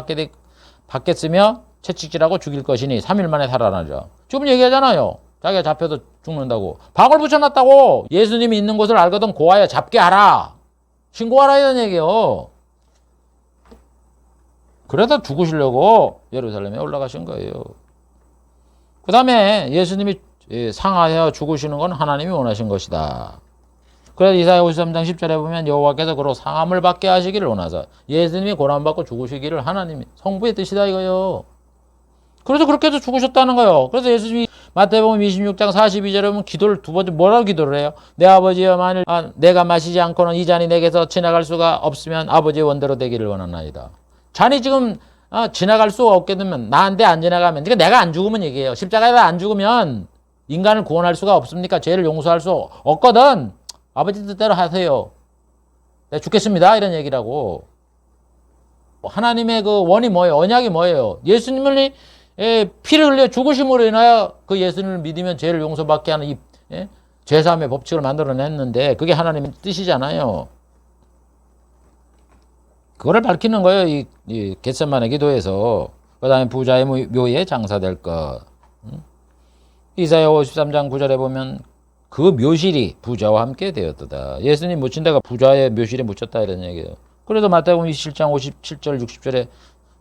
받겠으며 채찍질하고 죽일 것이니 3일 만에 살아나리라. 지금 얘기하잖아요. 자기가 잡혀도 죽는다고. 방을 붙여놨다고. 예수님이 있는 곳을 알거든 고하여 잡게 하라. 신고하라 이런 얘기예요. 그래서 죽으시려고 예루살렘에 올라가신 거예요. 그 다음에 예수님이 상하여 죽으시는 건 하나님이 원하신 것이다. 그래서 이사야 53장 10절에 보면 여호와께서 그로 상함을 받게 하시기를 원하사 예수님이 고난받고 죽으시기를 하나님이 성부의 뜻이다 이거요. 그래서 그렇게 해서 죽으셨다는 거예요. 그래서 예수님이 마태복음 26장 42절에 보면 기도를 두 번째 뭐라고 기도를 해요? 내 아버지여 만일 내가 마시지 않고는 이 잔이 내게서 지나갈 수가 없으면 아버지의 원대로 되기를 원하나이다. 잔이 지금 지나갈 수 없게 되면 나한테 안 지나가면 그러니까 내가 안 죽으면 얘기해요. 십자가에 안 죽으면 인간을 구원할 수가 없습니까? 죄를 용서할 수 없거든. 아버지 뜻대로 하세요. 내가 죽겠습니다. 이런 얘기라고. 하나님의 그 원이 뭐예요? 언약이 뭐예요? 예수님을 피를 흘려 죽으심으로 인하여 그 예수님을 믿으면 죄를 용서받게 하는 이 죄사함의 법칙을 만들어냈는데 그게 하나님의 뜻이잖아요. 그거를 밝히는 거예요. 이 겟세마네 기도에서. 그 다음에 부자의 묘에 장사될 것. 이사야 53장 9절에 보면 그 묘실이 부자와 함께 되었다. 예수님 묻힌 데가 부자의 묘실에 묻혔다 이런 얘기예요. 그래서 마태복음 27장 57절 60절에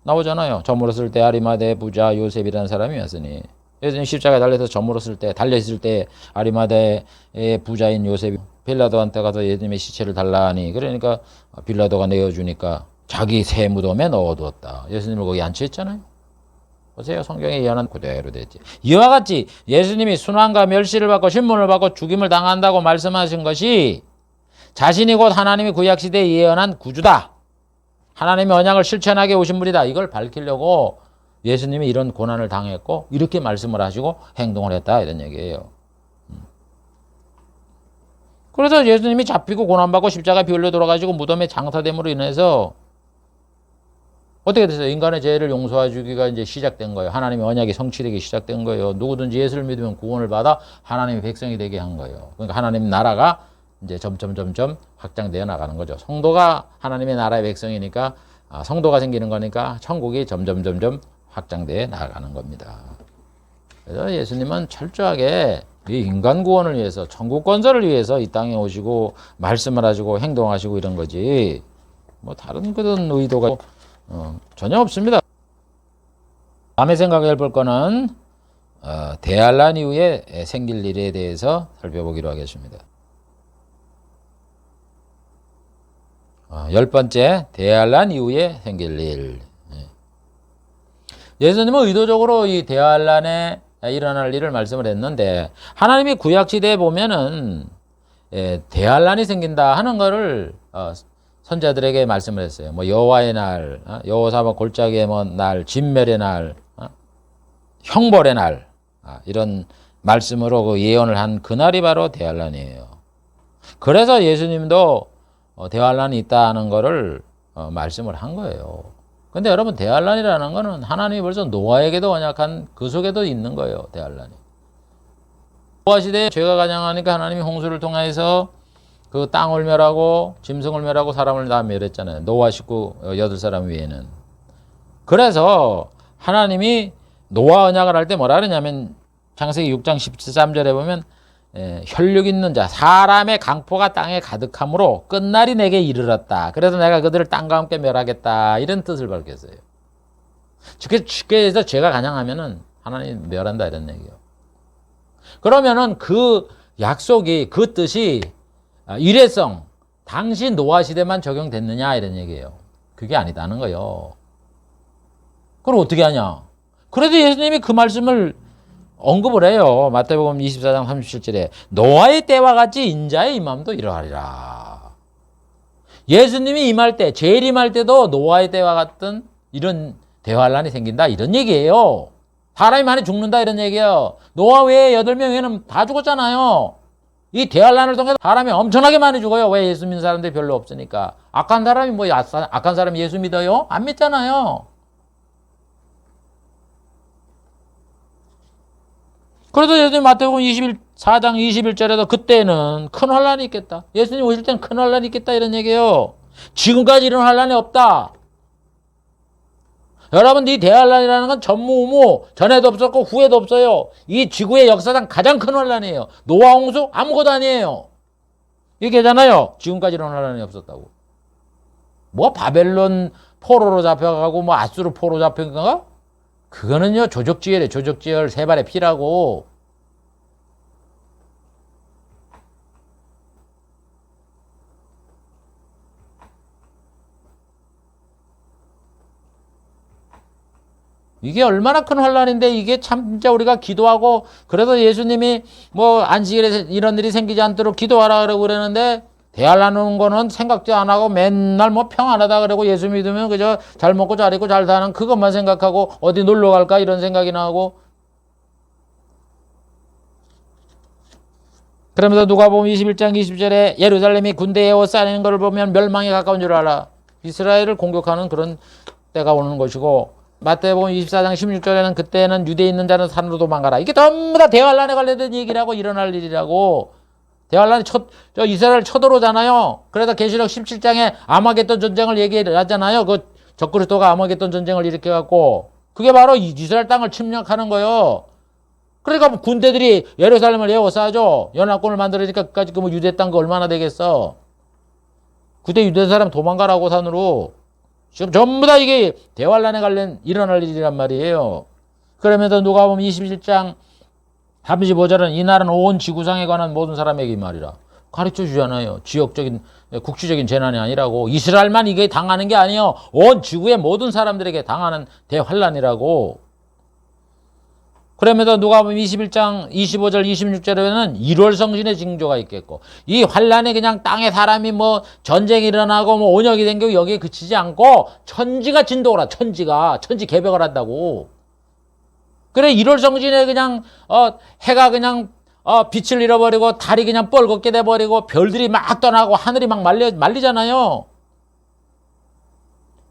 나오잖아요. 저물었을 때 아리마대 부자 요셉이라는 사람이 왔으니 예수님 십자가에 달려있을 때 아리마대의 부자인 요셉이 빌라도한테 가서 예수님의 시체를 달라 하니 그러니까 빌라도가 내어주니까 자기 새 무덤에 넣어두었다. 예수님을 거기 안치했잖아요. 보세요. 성경에 예언은 그대로 됐지. 이와 같이 예수님이 순환과 멸시를 받고 신문을 받고 죽임을 당한다고 말씀하신 것이 자신이 곧 하나님이 구약시대에 예언한 구주다. 하나님의 언약을 실천하게 오신 분이다. 이걸 밝히려고 예수님이 이런 고난을 당했고 이렇게 말씀을 하시고 행동을 했다. 이런 얘기예요. 그래서 예수님이 잡히고 고난받고 십자가에 피 흘려 돌아가시고 무덤에 장사됨으로 인해서 어떻게 됐어요? 인간의 죄를 용서해 주기가 이제 시작된 거예요. 하나님의 언약이 성취되기 시작된 거예요. 누구든지 예수를 믿으면 구원을 받아 하나님의 백성이 되게 한 거예요. 그러니까 하나님 나라가 이제 점점 확장되어 나가는 거죠. 성도가 하나님의 나라의 백성이니까 성도가 생기는 거니까 천국이 점점 확장되어 나가는 겁니다. 그래서 예수님은 철저하게 이 인간 구원을 위해서, 천국 건설을 위해서 이 땅에 오시고 말씀을 하시고 행동하시고 이런 거지. 뭐 다른 그런 의도가 전혀 없습니다. 다음에 생각해 볼 거는 대환란 이후에 생길 일에 대해서 살펴보기로 하겠습니다. 10번째, 대환란 이후에 생길 일. 예수님은 의도적으로 이 대환란에 일어날 일을 말씀을 했는데, 하나님이 구약시대에 보면은 대환란이 생긴다 하는 거를 선자들에게 말씀을 했어요. 뭐 여호와의 날, 여호사박 골짜기의 날, 진멸의 날, 형벌의 날, 이런 말씀으로 그 예언을 한 그날이 바로 대환란이에요. 그래서 예수님도 대환란이 있다는 거를 말씀을 한 거예요. 근데 여러분, 대환란이라는 거는 하나님이 벌써 노아에게도 언약한 그 속에도 있는 거예요. 대환란이. 노아 시대에 죄가 가장하니까 하나님이 홍수를 통해서 그 땅을 멸하고 짐승을 멸하고 사람을 다 멸했잖아요. 노아 식구 8사람 외에는. 그래서 하나님이 노아 언약을 할 때 뭐라 그러냐면, 창세기 6장 13절에 보면 혈육 있는 자, 사람의 강포가 땅에 가득함으로 끝날이 내게 이르렀다. 그래서 내가 그들을 땅과 함께 멸하겠다. 이런 뜻을 밝혔어요. 쉽게 해서 죄가 가장하면은 하나님 멸한다 이런 얘기예요. 그러면은 그 약속이, 그 뜻이 일회성, 당시 노아 시대만 적용됐느냐 이런 얘기예요. 그게 아니다는 거예요. 그럼 어떻게 하냐? 그래도 예수님이 그 말씀을 언급을 해요. 마태복음 24장 37절에 노아의 때와 같이 인자의 임함도 이러하리라. 예수님이 임할 때, 재림할 때도 노아의 때와 같은 이런 대환란이 생긴다 이런 얘기예요. 사람이 많이 죽는다 이런 얘기예요. 노아 외에 8명 외에는 다 죽었잖아요. 이 대환란을 통해서 사람이 엄청나게 많이 죽어요. 왜? 예수 믿는 사람들이 별로 없으니까. 악한 사람이 뭐 악한 사람이 예수 믿어요? 안 믿잖아요. 그래도 예수님 마태복음 24장 21절에도 그때는 큰 환란이 있겠다. 예수님 오실 때는 큰 환란이 있겠다 이런 얘기예요. 지금까지 이런 환란이 없다. 여러분, 이 대환란이라는 건 전무후무, 전에도 없었고 후에도 없어요. 이 지구의 역사상 가장 큰 환란이에요. 노아 홍수 아무것도 아니에요. 얘기하잖아요. 지금까지 이런 환란이 없었다고. 뭐 바벨론 포로로 잡혀가고 뭐 아수르 포로 잡힌 건가? 그거는요 조적지혈이에요. 조적지혈 3발의 피라고. 이게 얼마나 큰 환란인데, 이게 참 진짜 우리가 기도하고, 그래서 예수님이 뭐 안식일에 이런 일이 생기지 않도록 기도하라 그러고 그러는데, 대환란 오는 거는 생각도 안 하고 맨날 뭐 평안하다 그러고, 예수 믿으면 그저 잘 먹고 잘 입고 잘 사는 그것만 생각하고 어디 놀러 갈까 이런 생각이 나고. 그러면서 누가복음 21장 20절에 예루살렘이 군대에 에워싸이는 것을 보면 멸망에 가까운 줄 알아. 이스라엘을 공격하는 그런 때가 오는 것이고, 마태복음 24장 16절에는 그때는 유대에 있는 자는 산으로 도망가라. 이게 전부 다 대환란에 관련된 얘기라고, 일어날 일이라고. 대환란이 이스라엘 쳐들어오잖아요. 그래서 계시록 17장에 아마겟돈 전쟁을 얘기하잖아요. 그 적그리스도가 아마겟돈 전쟁을 일으켜갖고, 그게 바로 이스라엘 땅을 침략하는 거예요. 그러니까 군대들이 예루살렘을 에워싸죠. 연합군을 만들으니까 그까지 그 뭐 유대 땅 거 얼마나 되겠어. 그때 유대 사람 도망가라고 산으로. 지금 전부 다 이게 대환란에 관련 일어날 일이란 말이에요. 그러면서 누가복음 21장 35절은 이날은 온 지구상에 관한 모든 사람에게 이 말이라 가르쳐 주잖아요. 지역적인 국지적인 재난이 아니라고. 이스라엘만 이게 당하는 게 아니에요. 온 지구의 모든 사람들에게 당하는 대환란이라고. 그러면서 누가복음 21장 25절 26절에는 1월 성신의 징조가 있겠고, 이 환란이 그냥 땅에 사람이 뭐 전쟁이 일어나고 뭐 온역이 생기고 여기에 그치지 않고 천지가 진동을 하, 천지 개벽을 한다고. 그래 1월 성신에 그냥 해가 그냥 빛을 잃어버리고 달이 그냥 뻘겋게 돼버리고 별들이 막 떠나고 하늘이 막 말리잖아요.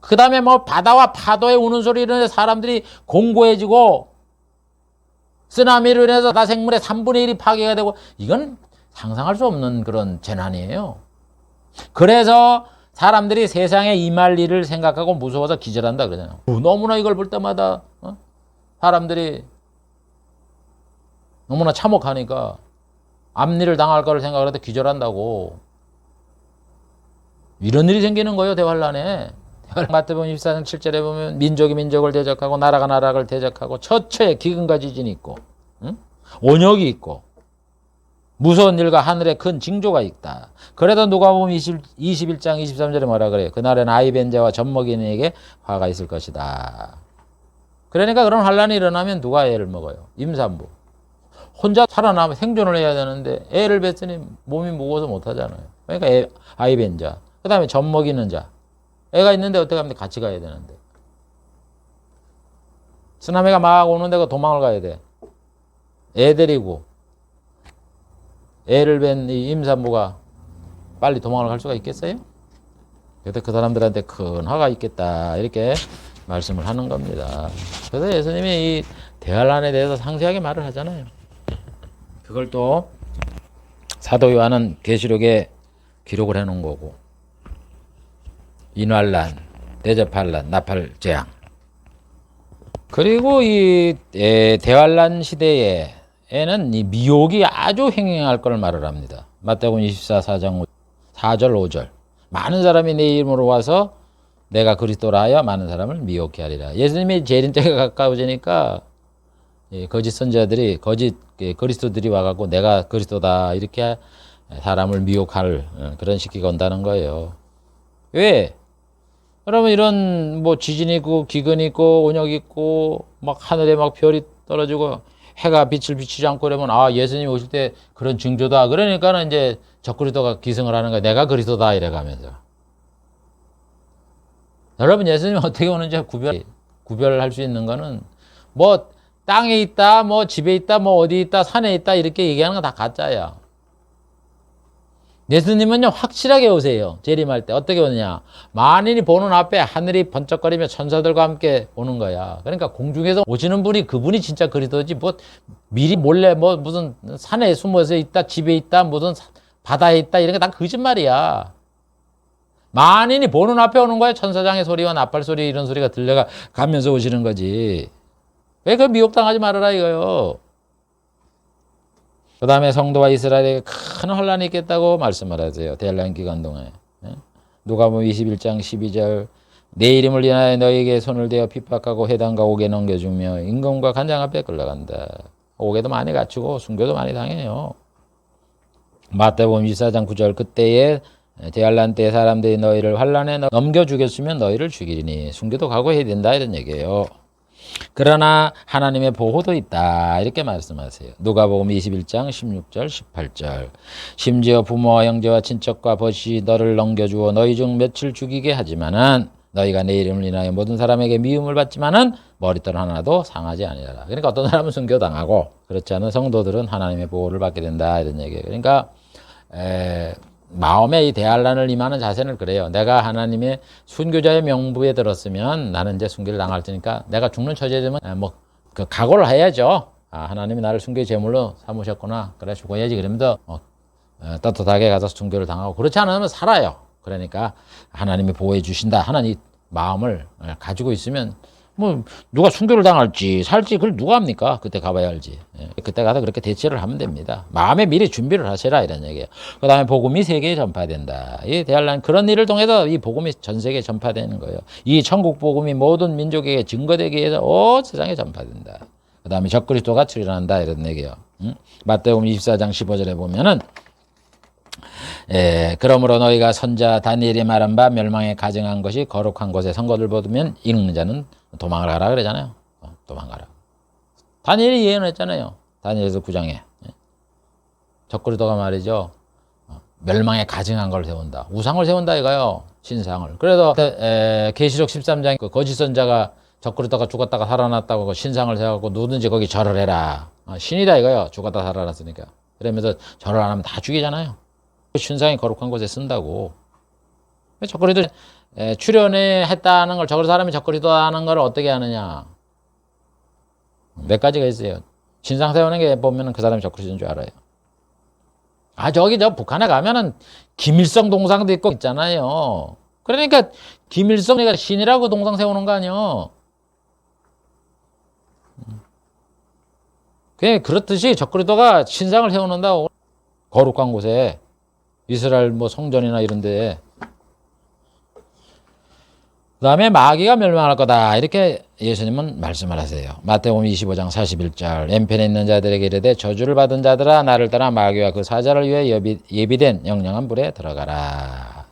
그 다음에 뭐 바다와 파도의 우는 소리로 사람들이 공고해지고, 쓰나미로 인해서 바다 생물의 3분의 1이 파괴가 되고, 이건 상상할 수 없는 그런 재난이에요. 그래서 사람들이 세상에 임할 일을 생각하고 무서워서 기절한다 그러잖아요. 너무나 이걸 볼 때마다 사람들이 너무나 참혹하니까 앞일을 당할 거를 생각을 해도 기절한다고. 이런 일이 생기는 거예요, 대환란에. 마태복음 24장 7절에 보면 민족이 민족을 대적하고 나라가 나라를 대적하고 처처에 기근과 지진이 있고, 응? 원역이 있고 무서운 일과 하늘에 큰 징조가 있다. 그래도 누가복음 21장 23절에 뭐라 그래요? 그날엔 아이 벤 자와 젖먹이는 이에게 화가 있을 것이다. 그러니까 그런 환란이 일어나면 누가 애를 먹어요? 임산부. 혼자 살아남아 생존을 해야 되는데 애를 뵀으니 몸이 무거워서 못하잖아요. 그러니까 아이 벤 자. 그 다음에 젖먹이는 자. 애가 있는데 어떻게 하면 같이 가야 되는데. 쓰나미가 막 오는데 그 도망을 가야 돼. 애 데리고. 애를 뵌 이 임산부가 빨리 도망을 갈 수가 있겠어요? 그래서 그 사람들한테 큰 화가 있겠다. 이렇게 말씀을 하는 겁니다. 그래서 예수님이 이 대환란에 대해서 상세하게 말을 하잖아요. 그걸 또 사도 요한은 계시록에 기록을 해놓은 거고. 인환란, 대접환란, 나팔재앙. 그리고 이 대환란 시대에는 이 미혹이 아주 횡행할 걸 말을 합니다. 마태복음 24, 4장 4절, 5절. 많은 사람이 내 이름으로 와서 내가 그리스도라 하여 많은 사람을 미혹해 하리라. 예수님이 재림 때가 가까워지니까 거짓 선자들이, 거짓 그리스도들이 와갖고 내가 그리스도다 이렇게 사람을 미혹할 그런 시기가 온다는 거예요. 왜? 그러면 이런 뭐 지진이 있고 기근이 있고 온역이 있고 막 하늘에 막 별이 떨어지고 해가 빛을 비추지 않고 그러면 아 예수님이 오실 때 그런 징조다. 그러니까는 이제 적그리스도가 기승을 하는 거야. 내가 그리스도다 이래가면서. 여러분 예수님이 어떻게 오는지 구별할 수 있는 거는 뭐 땅에 있다, 뭐 집에 있다, 뭐 어디 있다, 산에 있다 이렇게 얘기하는 건 다 가짜야. 예수님은요 확실하게 오세요. 재림할 때 어떻게 오느냐, 만인이 보는 앞에 하늘이 번쩍거리며 천사들과 함께 오는 거야. 그러니까 공중에서 오시는 분이 그분이 진짜 그리스도지 뭐 미리 몰래 뭐 무슨 산에 숨어서 있다, 집에 있다, 무슨 바다에 있다 이런 게 다 거짓말이야. 만인이 보는 앞에 오는 거야. 천사장의 소리와 나팔 소리 이런 소리가 들려가 가면서 오시는 거지. 왜 그 미혹당하지 말아라 이거요. 그 다음에 성도와 이스라엘에게 큰 혼란이 있겠다고 말씀을 하세요. 대환란 기간 동안에. 누가복음 21장 12절 내 이름을 인하여 너희에게 손을 대어 핍박하고 회당과 옥에 넘겨주며 임금과 간장 앞에 끌려간다. 옥에도 많이 갇히고 순교도 많이 당해요. 마태복음 24장 9절 그때에 대환란 때 사람들이 너희를 환란에 넘겨주겠으면 너희를 죽이리니 순교도 각오해야 된다 이런 얘기예요. 그러나 하나님의 보호도 있다 이렇게 말씀하세요. 누가복음 21장 16절 18절 심지어 부모와 형제와 친척과 벗이 너를 넘겨주어 너희 중 며칠 죽이게 하지만은 너희가 내 이름을 인하여 모든 사람에게 미움을 받지만은 머리털 하나도 상하지 아니하라. 그러니까 어떤 사람은 순교당하고 그렇지 않은 성도들은 하나님의 보호를 받게 된다 이런 얘기예요. 그러니까 마음에 이 대환란을 임하는 자세는 그래요. 내가 하나님의 순교자의 명부에 들었으면 나는 이제 순교를 당할 테니까 내가 죽는 처지에 되면 그 각오를 해야죠. 아, 하나님이 나를 순교의 제물로 삼으셨구나. 그래 죽어야지. 그러면서 떳떳하게 가서 순교를 당하고 그렇지 않으면 살아요. 그러니까 하나님이 보호해 주신다 하는 이 마음을 가지고 있으면 뭐 누가 순교를 당할지 살지 그걸 누가 합니까? 그때 가봐야 알지. 그때 가서 그렇게 대처를 하면 됩니다. 마음에 미리 준비를 하시라 이런 얘기예요. 그 다음에 복음이 세계에 전파된다. 이 대환란 그런 일을 통해서 이 복음이 전 세계에 전파되는 거예요. 이 천국 복음이 모든 민족에게 증거되기 위해서 온 세상에 전파된다. 그 다음에 적그리스도가 출현한다 이런 얘기예요. 마태복음 24장 15절에 보면은 그러므로 너희가 선자 다니엘이 말한 바 멸망에 가증한 것이 거룩한 곳에 선거를 보면 읽는 자는 도망을 하라 그러잖아요. 도망가라. 다니엘이 예언했잖아요. 다니엘서 9장에. 적그리스도가 말이죠. 멸망에 가증한 걸 세운다. 우상을 세운다 이거요. 신상을. 그래서 계시록 13장 그 거짓 선자가 적그리스도가 죽었다가 살아났다고 그 신상을 세워갖고 누구든지 거기 절을 해라. 신이다 이거요. 죽었다 살아났으니까. 그러면서 절을 안 하면 다 죽이잖아요. 신상이 거룩한 곳에 쓴다고. 적그리스도 출연에 했다는 걸 사람이 적그리스도라는 걸 어떻게 하느냐. 몇 가지가 있어요. 신상 세우는 게 보면 그 사람이 적그리스도인 줄 알아요. 저기 저 북한에 가면은 김일성 동상도 있고 있잖아요. 그러니까 김일성이가 신이라고 동상 세우는 거 아니요. 그렇듯이 적그리스도가 신상을 세우는다고. 거룩한 곳에 이스라엘 뭐 성전이나 이런 데에. 그 다음에 마귀가 멸망할 거다 이렇게 예수님은 말씀을 하세요. 마태복음 25장 41절 왼편에 있는 자들에게 이르되 저주를 받은 자들아 나를 따라 마귀와 그 사자를 위해 예비된 영영한 불에 들어가라.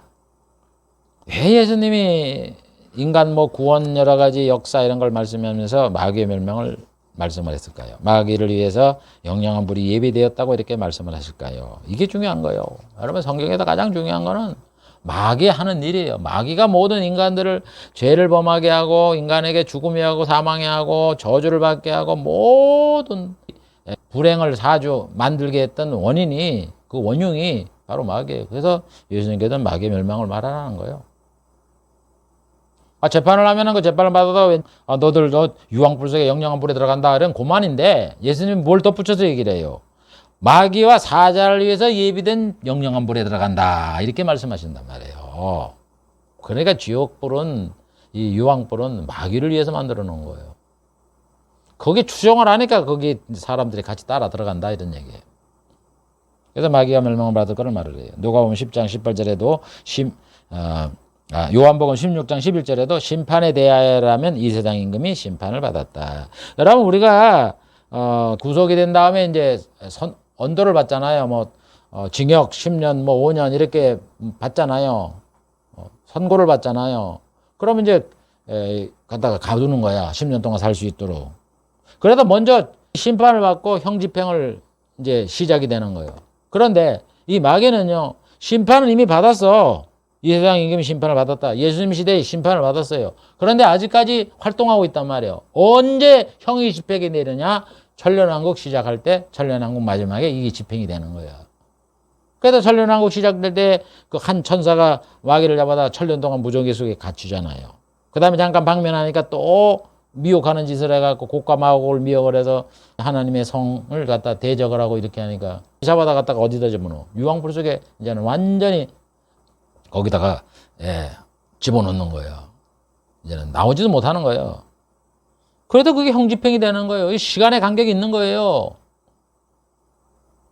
왜 예수님이 인간 뭐 구원 여러 가지 역사 이런 걸 말씀하면서 마귀의 멸망을 말씀을 했을까요? 마귀를 위해서 영영한 불이 예비되었다고 이렇게 말씀을 하실까요? 이게 중요한 거예요. 여러분 성경에서 가장 중요한 거는 마귀 하는 일이에요. 마귀가 모든 인간들을 죄를 범하게 하고 인간에게 죽음에 하고 사망에 하고 저주를 받게 하고 모든 불행을 사주 만들게 했던 원인이 그 원흉이 바로 마귀예요. 그래서 예수님께서는 마귀의 멸망을 말하라는 거예요. 재판을 하면은 그 재판을 받아도 너들 너 유황불 속에 영영한 불에 들어간다 이런 고만인데 예수님이 뭘 덧붙여서 얘기를 해요. 마귀와 사자를 위해서 예비된 영영한 불에 들어간다 이렇게 말씀하신단 말이에요. 그러니까 지옥불은 이 유황불은 마귀를 위해서 만들어 놓은 거예요. 거기 추종을 하니까 거기 사람들이 같이 따라 들어간다 이런 얘기예요. 그래서 마귀가 멸망을 받을 거를 말을 해요. 누가복음 10장 18절에도 요한복음 16장 11절에도 심판에 대하여라면 이 세상 임금이 심판을 받았다. 여러분 우리가 구속이 된 다음에 이제 언도를 받잖아요. 뭐 징역 10년 뭐 5년 이렇게 받잖아요. 선고를 받잖아요. 그러면 이제 갖다가 가두는 거야. 10년 동안 살 수 있도록. 그래도 먼저 심판을 받고 형집행을 이제 시작이 되는 거예요. 그런데 이 마귀는요. 심판은 이미 받았어. 이 세상 임금이 심판을 받았다. 예수님 시대에 심판을 받았어요. 그런데 아직까지 활동하고 있단 말이에요. 언제 형이 집행이 되느냐? 천년왕국 시작할 때 천년왕국 마지막에 이게 집행이 되는 거예요. 그래서 천년왕국 시작될 때 그 한 천사가 마귀를 잡아다 천년 동안 무전기 속에 갇히잖아요. 그 다음에 잠깐 방면하니까 또 미혹하는 짓을 해갖고 곡과 마곡을 미혹을 해서 하나님의 성을 갖다 대적을 하고 이렇게 하니까 잡아다 갖다가 어디다 집어넣어? 유황불 속에 이제는 완전히 거기다가 집어넣는 거예요. 이제는 나오지도 못하는 거예요. 그래도 그게 형집행이 되는 거예요. 시간의 간격이 있는 거예요.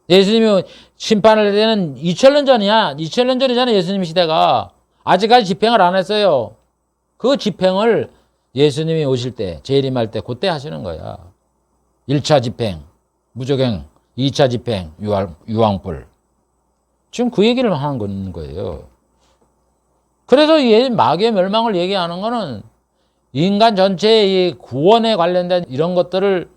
예수님이 심판을 할 때는 2000년 전이야. 2000년 전이잖아요. 예수님 시대가. 아직까지 집행을 안 했어요. 그 집행을 예수님이 오실 때, 재림할 때 그때 하시는 거야. 1차 집행, 무적행, 2차 집행, 유황불. 지금 그 얘기를 하는 거예요. 그래서 이 마귀의 멸망을 얘기하는 거는 인간 전체의 이 구원에 관련된 이런 것들을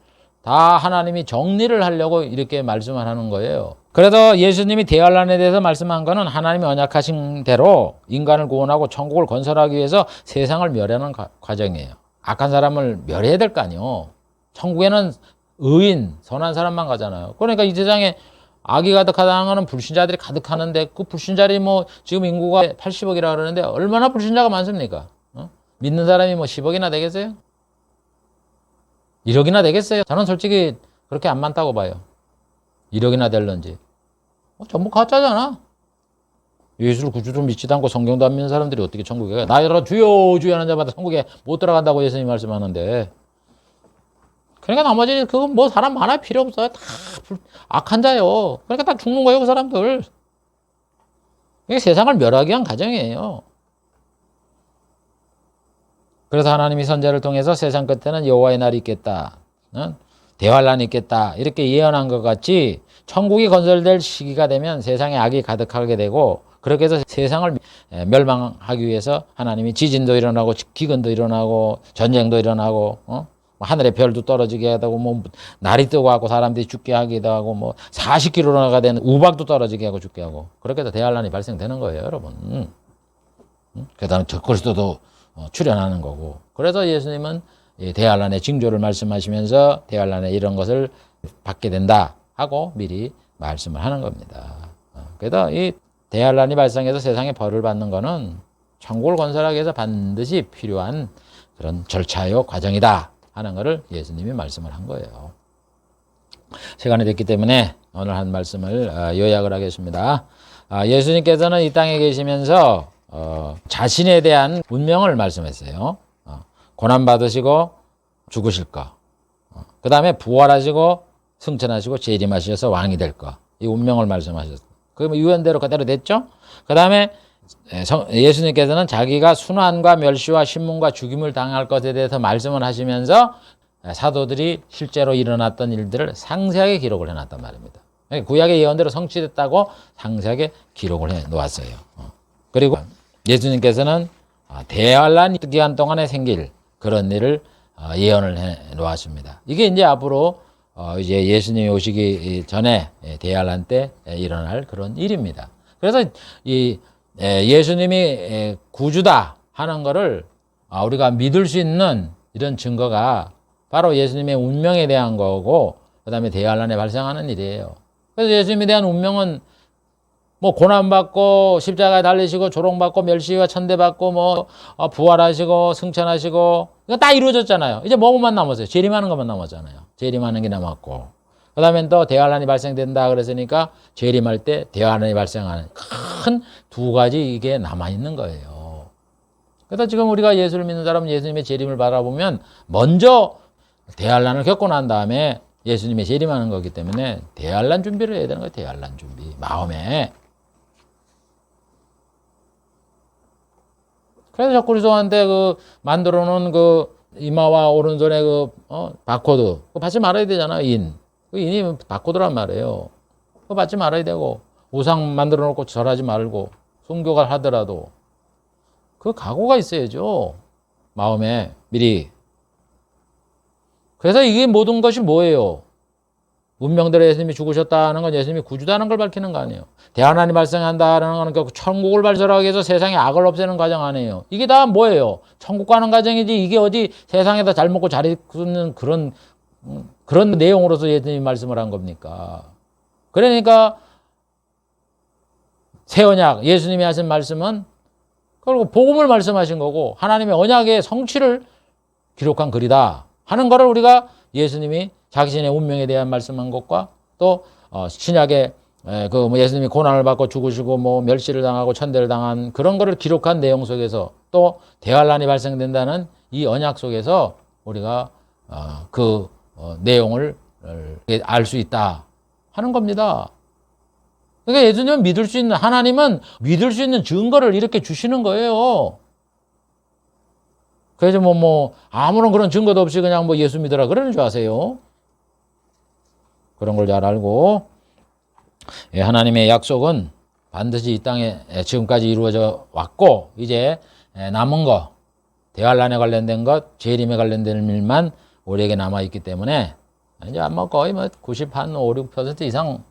다 하나님이 정리를 하려고 이렇게 말씀을 하는 거예요. 그래서 예수님이 대환란에 대해서 말씀한 거는 하나님이 언약하신 대로 인간을 구원하고 천국을 건설하기 위해서 세상을 멸하는 과정이에요. 악한 사람을 멸해야 될 거 아니에요. 천국에는 의인, 선한 사람만 가잖아요. 그러니까 이 세상에 악이 가득하다는 거는 불신자들이 가득하는데 그 불신자들이 뭐 지금 인구가 80억이라 그러는데 얼마나 불신자가 많습니까? 믿는 사람이 뭐 10억이나 되겠어요? 1억이나 되겠어요? 저는 솔직히 그렇게 안 많다고 봐요. 1억이나 될런지. 전부 가짜잖아. 예수를 구주로 믿지도 않고 성경도 안 믿는 사람들이 어떻게 천국에 가요? 나여라 주여 주여 하는 자마다 천국에 못 들어간다고 예수님 말씀하는데. 그러니까 나머지 그건 뭐 사람 많아 필요 없어요. 다 악한 자요. 그러니까 다 죽는 거예요, 그 사람들. 이게 세상을 멸하기 위한 과정이에요. 그래서 하나님이 선지자를 통해서 세상 끝에는 여호와의 날이 있겠다. 대환란이 있겠다. 이렇게 예언한 것 같이 천국이 건설될 시기가 되면 세상에 악이 가득하게 되고 그렇게 해서 세상을 멸망하기 위해서 하나님이 지진도 일어나고 기근도 일어나고 전쟁도 일어나고 하늘의 별도 떨어지게 하고 뭐 날이 뜨고 하고 사람들이 죽게 하기도 하고 뭐 40km가 되는 우박도 떨어지게 하고 죽게 하고 그렇게 해서 대환란이 발생되는 거예요, 여러분. 그다음에 적그리스도도 출현하는 거고. 그래서 예수님은 대환란의 징조를 말씀하시면서 대환란에 이런 것을 받게 된다 하고 미리 말씀을 하는 겁니다. 그래서 이 대환란이 발생해서 세상에 벌을 받는 거는 천국을 건설하기 위해서 반드시 필요한 그런 절차요 과정이다 하는 것을 예수님이 말씀을 한 거예요. 시간이 됐기 때문에 오늘 한 말씀을 요약을 하겠습니다. 예수님께서는 이 땅에 계시면서 자신에 대한 운명을 말씀했어요. 고난받으시고 죽으실 거. 그 다음에 부활하시고 승천하시고 재림하셔서 왕이 될 거. 이 운명을 말씀하셨어요. 그러면 유언대로 그대로 됐죠? 그 다음에 예수님께서는 자기가 순환과 멸시와 신문과 죽임을 당할 것에 대해서 말씀을 하시면서 사도들이 실제로 일어났던 일들을 상세하게 기록을 해놨단 말입니다. 구약의 예언대로 성취됐다고 상세하게 기록을 해 놓았어요. 그리고 예수님께서는 대환란 기간 동안에 생길 그런 일을 예언을 해 놓았습니다. 이게 이제 앞으로 이제 예수님이 오시기 전에 대환란 때 일어날 그런 일입니다. 그래서 이 예수님이 구주다 하는 거를 우리가 믿을 수 있는 이런 증거가 바로 예수님의 운명에 대한 거고 그 다음에 대환란에 발생하는 일이에요. 그래서 예수님에 대한 운명은 뭐 고난받고 십자가에 달리시고 조롱받고 멸시와 천대받고 뭐 부활하시고 승천하시고 이거 다 이루어졌잖아요. 이제 뭐만 남았어요? 재림하는 것만 남았잖아요. 재림하는 게 남았고 그 다음에 또 대환란이 발생된다 그랬으니까 재림할 때 대환란이 발생하는 큰 두 가지 이게 남아있는 거예요. 그래서 지금 우리가 예수를 믿는 사람은 예수님의 재림을 바라보면 먼저 대환란을 겪고 난 다음에 예수님의 재림하는 거기 때문에 대환란 준비를 해야 되는 거예요. 대환란 준비. 마음에. 그래서 적그리스도한테 만들어 놓은 이마와 오른손에 바코드. 그거 받지 말아야 되잖아, 인. 그 인이 바코드란 말이에요. 그거 받지 말아야 되고, 우상 만들어 놓고 절하지 말고, 순교가 하더라도. 그 각오가 있어야죠. 마음에 미리. 그래서 이게 모든 것이 뭐예요? 운명대로 예수님이 죽으셨다는 건 예수님이 구주다는 걸 밝히는 거 아니에요. 대환란이 발생한다는 건 결국 천국을 발설하기 위해서 세상의 악을 없애는 과정 아니에요. 이게 다 뭐예요? 천국 가는 과정이지 이게 어디 세상에다 잘 먹고 잘 입는 그런 내용으로서 예수님이 말씀을 한 겁니까? 그러니까 새 언약 예수님이 하신 말씀은 그리고 복음을 말씀하신 거고 하나님의 언약의 성취를 기록한 글이다 하는 거를 우리가 예수님이 자신의 운명에 대한 말씀한 것과 또 신약에 예수님이 고난을 받고 죽으시고 멸시를 당하고 천대를 당한 그런 거를 기록한 내용 속에서 또 대환란이 발생된다는 이 언약 속에서 우리가 내용을 알 수 있다 하는 겁니다. 그러니까 예수님은 믿을 수 있는 하나님은 믿을 수 있는 증거를 이렇게 주시는 거예요. 그래서 아무런 그런 증거도 없이 그냥 예수 믿으라 그러는 줄 아세요? 그런 걸 잘 알고 하나님의 약속은 반드시 이 땅에 지금까지 이루어져 왔고 이제 남은 거 대환란에 관련된 것 재림에 관련된 일만 우리에게 남아있기 때문에 이제 아마 거의 90한 5, 6% 이상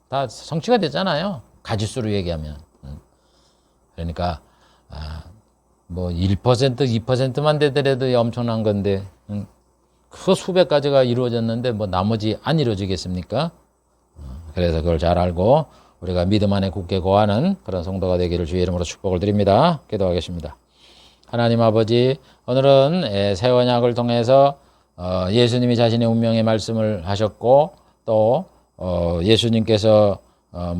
다 성취가 됐잖아요. 가지수로 얘기하면. 그러니까 1%, 2%만 되더라도 엄청난 건데 그 수백 가지가 이루어졌는데 나머지 안 이루어지겠습니까? 그래서 그걸 잘 알고 우리가 믿음 안에 굳게 거하는 그런 성도가 되기를 주의 이름으로 축복을 드립니다. 기도하겠습니다. 하나님 아버지, 오늘은 새 언약을 통해서 예수님이 자신의 운명의 말씀을 하셨고 또 예수님께서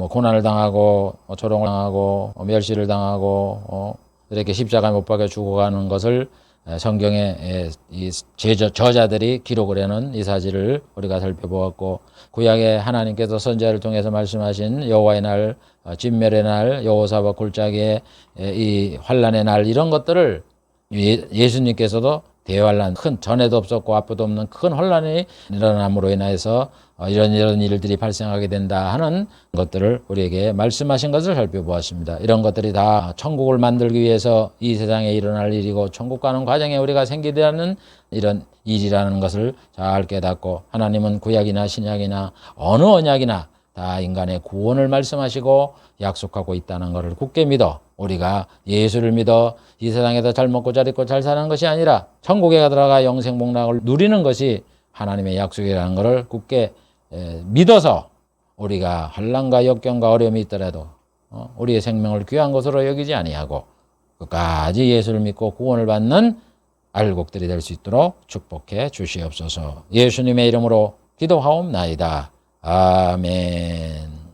고난을 당하고 조롱을 당하고 멸시를 당하고 이렇게 십자가에 못 박혀 죽어가는 것을 성경의 이 저자들이 기록을 해놓은 이 사실을 우리가 살펴보았고 구약의 하나님께서 선지자를 통해서 말씀하신 여호와의 날, 진멸의 날, 여호사박 골짜기의 이 환란의 날 이런 것들을 예수님께서도 대환란 큰 전에도 없었고 앞에도 없는 큰 혼란이 일어남으로 인해서 이런 일들이 발생하게 된다 하는 것들을 우리에게 말씀하신 것을 살펴보았습니다. 이런 것들이 다 천국을 만들기 위해서 이 세상에 일어날 일이고 천국 가는 과정에 우리가 생기되는 이런 일이라는 것을 잘 깨닫고 하나님은 구약이나 신약이나 어느 언약이나 다 인간의 구원을 말씀하시고 약속하고 있다는 것을 굳게 믿어 우리가 예수를 믿어 이 세상에서 잘 먹고 잘 입고 잘 사는 것이 아니라 천국에 들어가 영생 복락을 누리는 것이 하나님의 약속이라는 것을 굳게 믿어서 우리가 환난과 역경과 어려움이 있더라도 우리의 생명을 귀한 것으로 여기지 아니하고 끝까지 예수를 믿고 구원을 받는 알곡들이 될 수 있도록 축복해 주시옵소서. 예수님의 이름으로 기도하옵나이다. 아멘.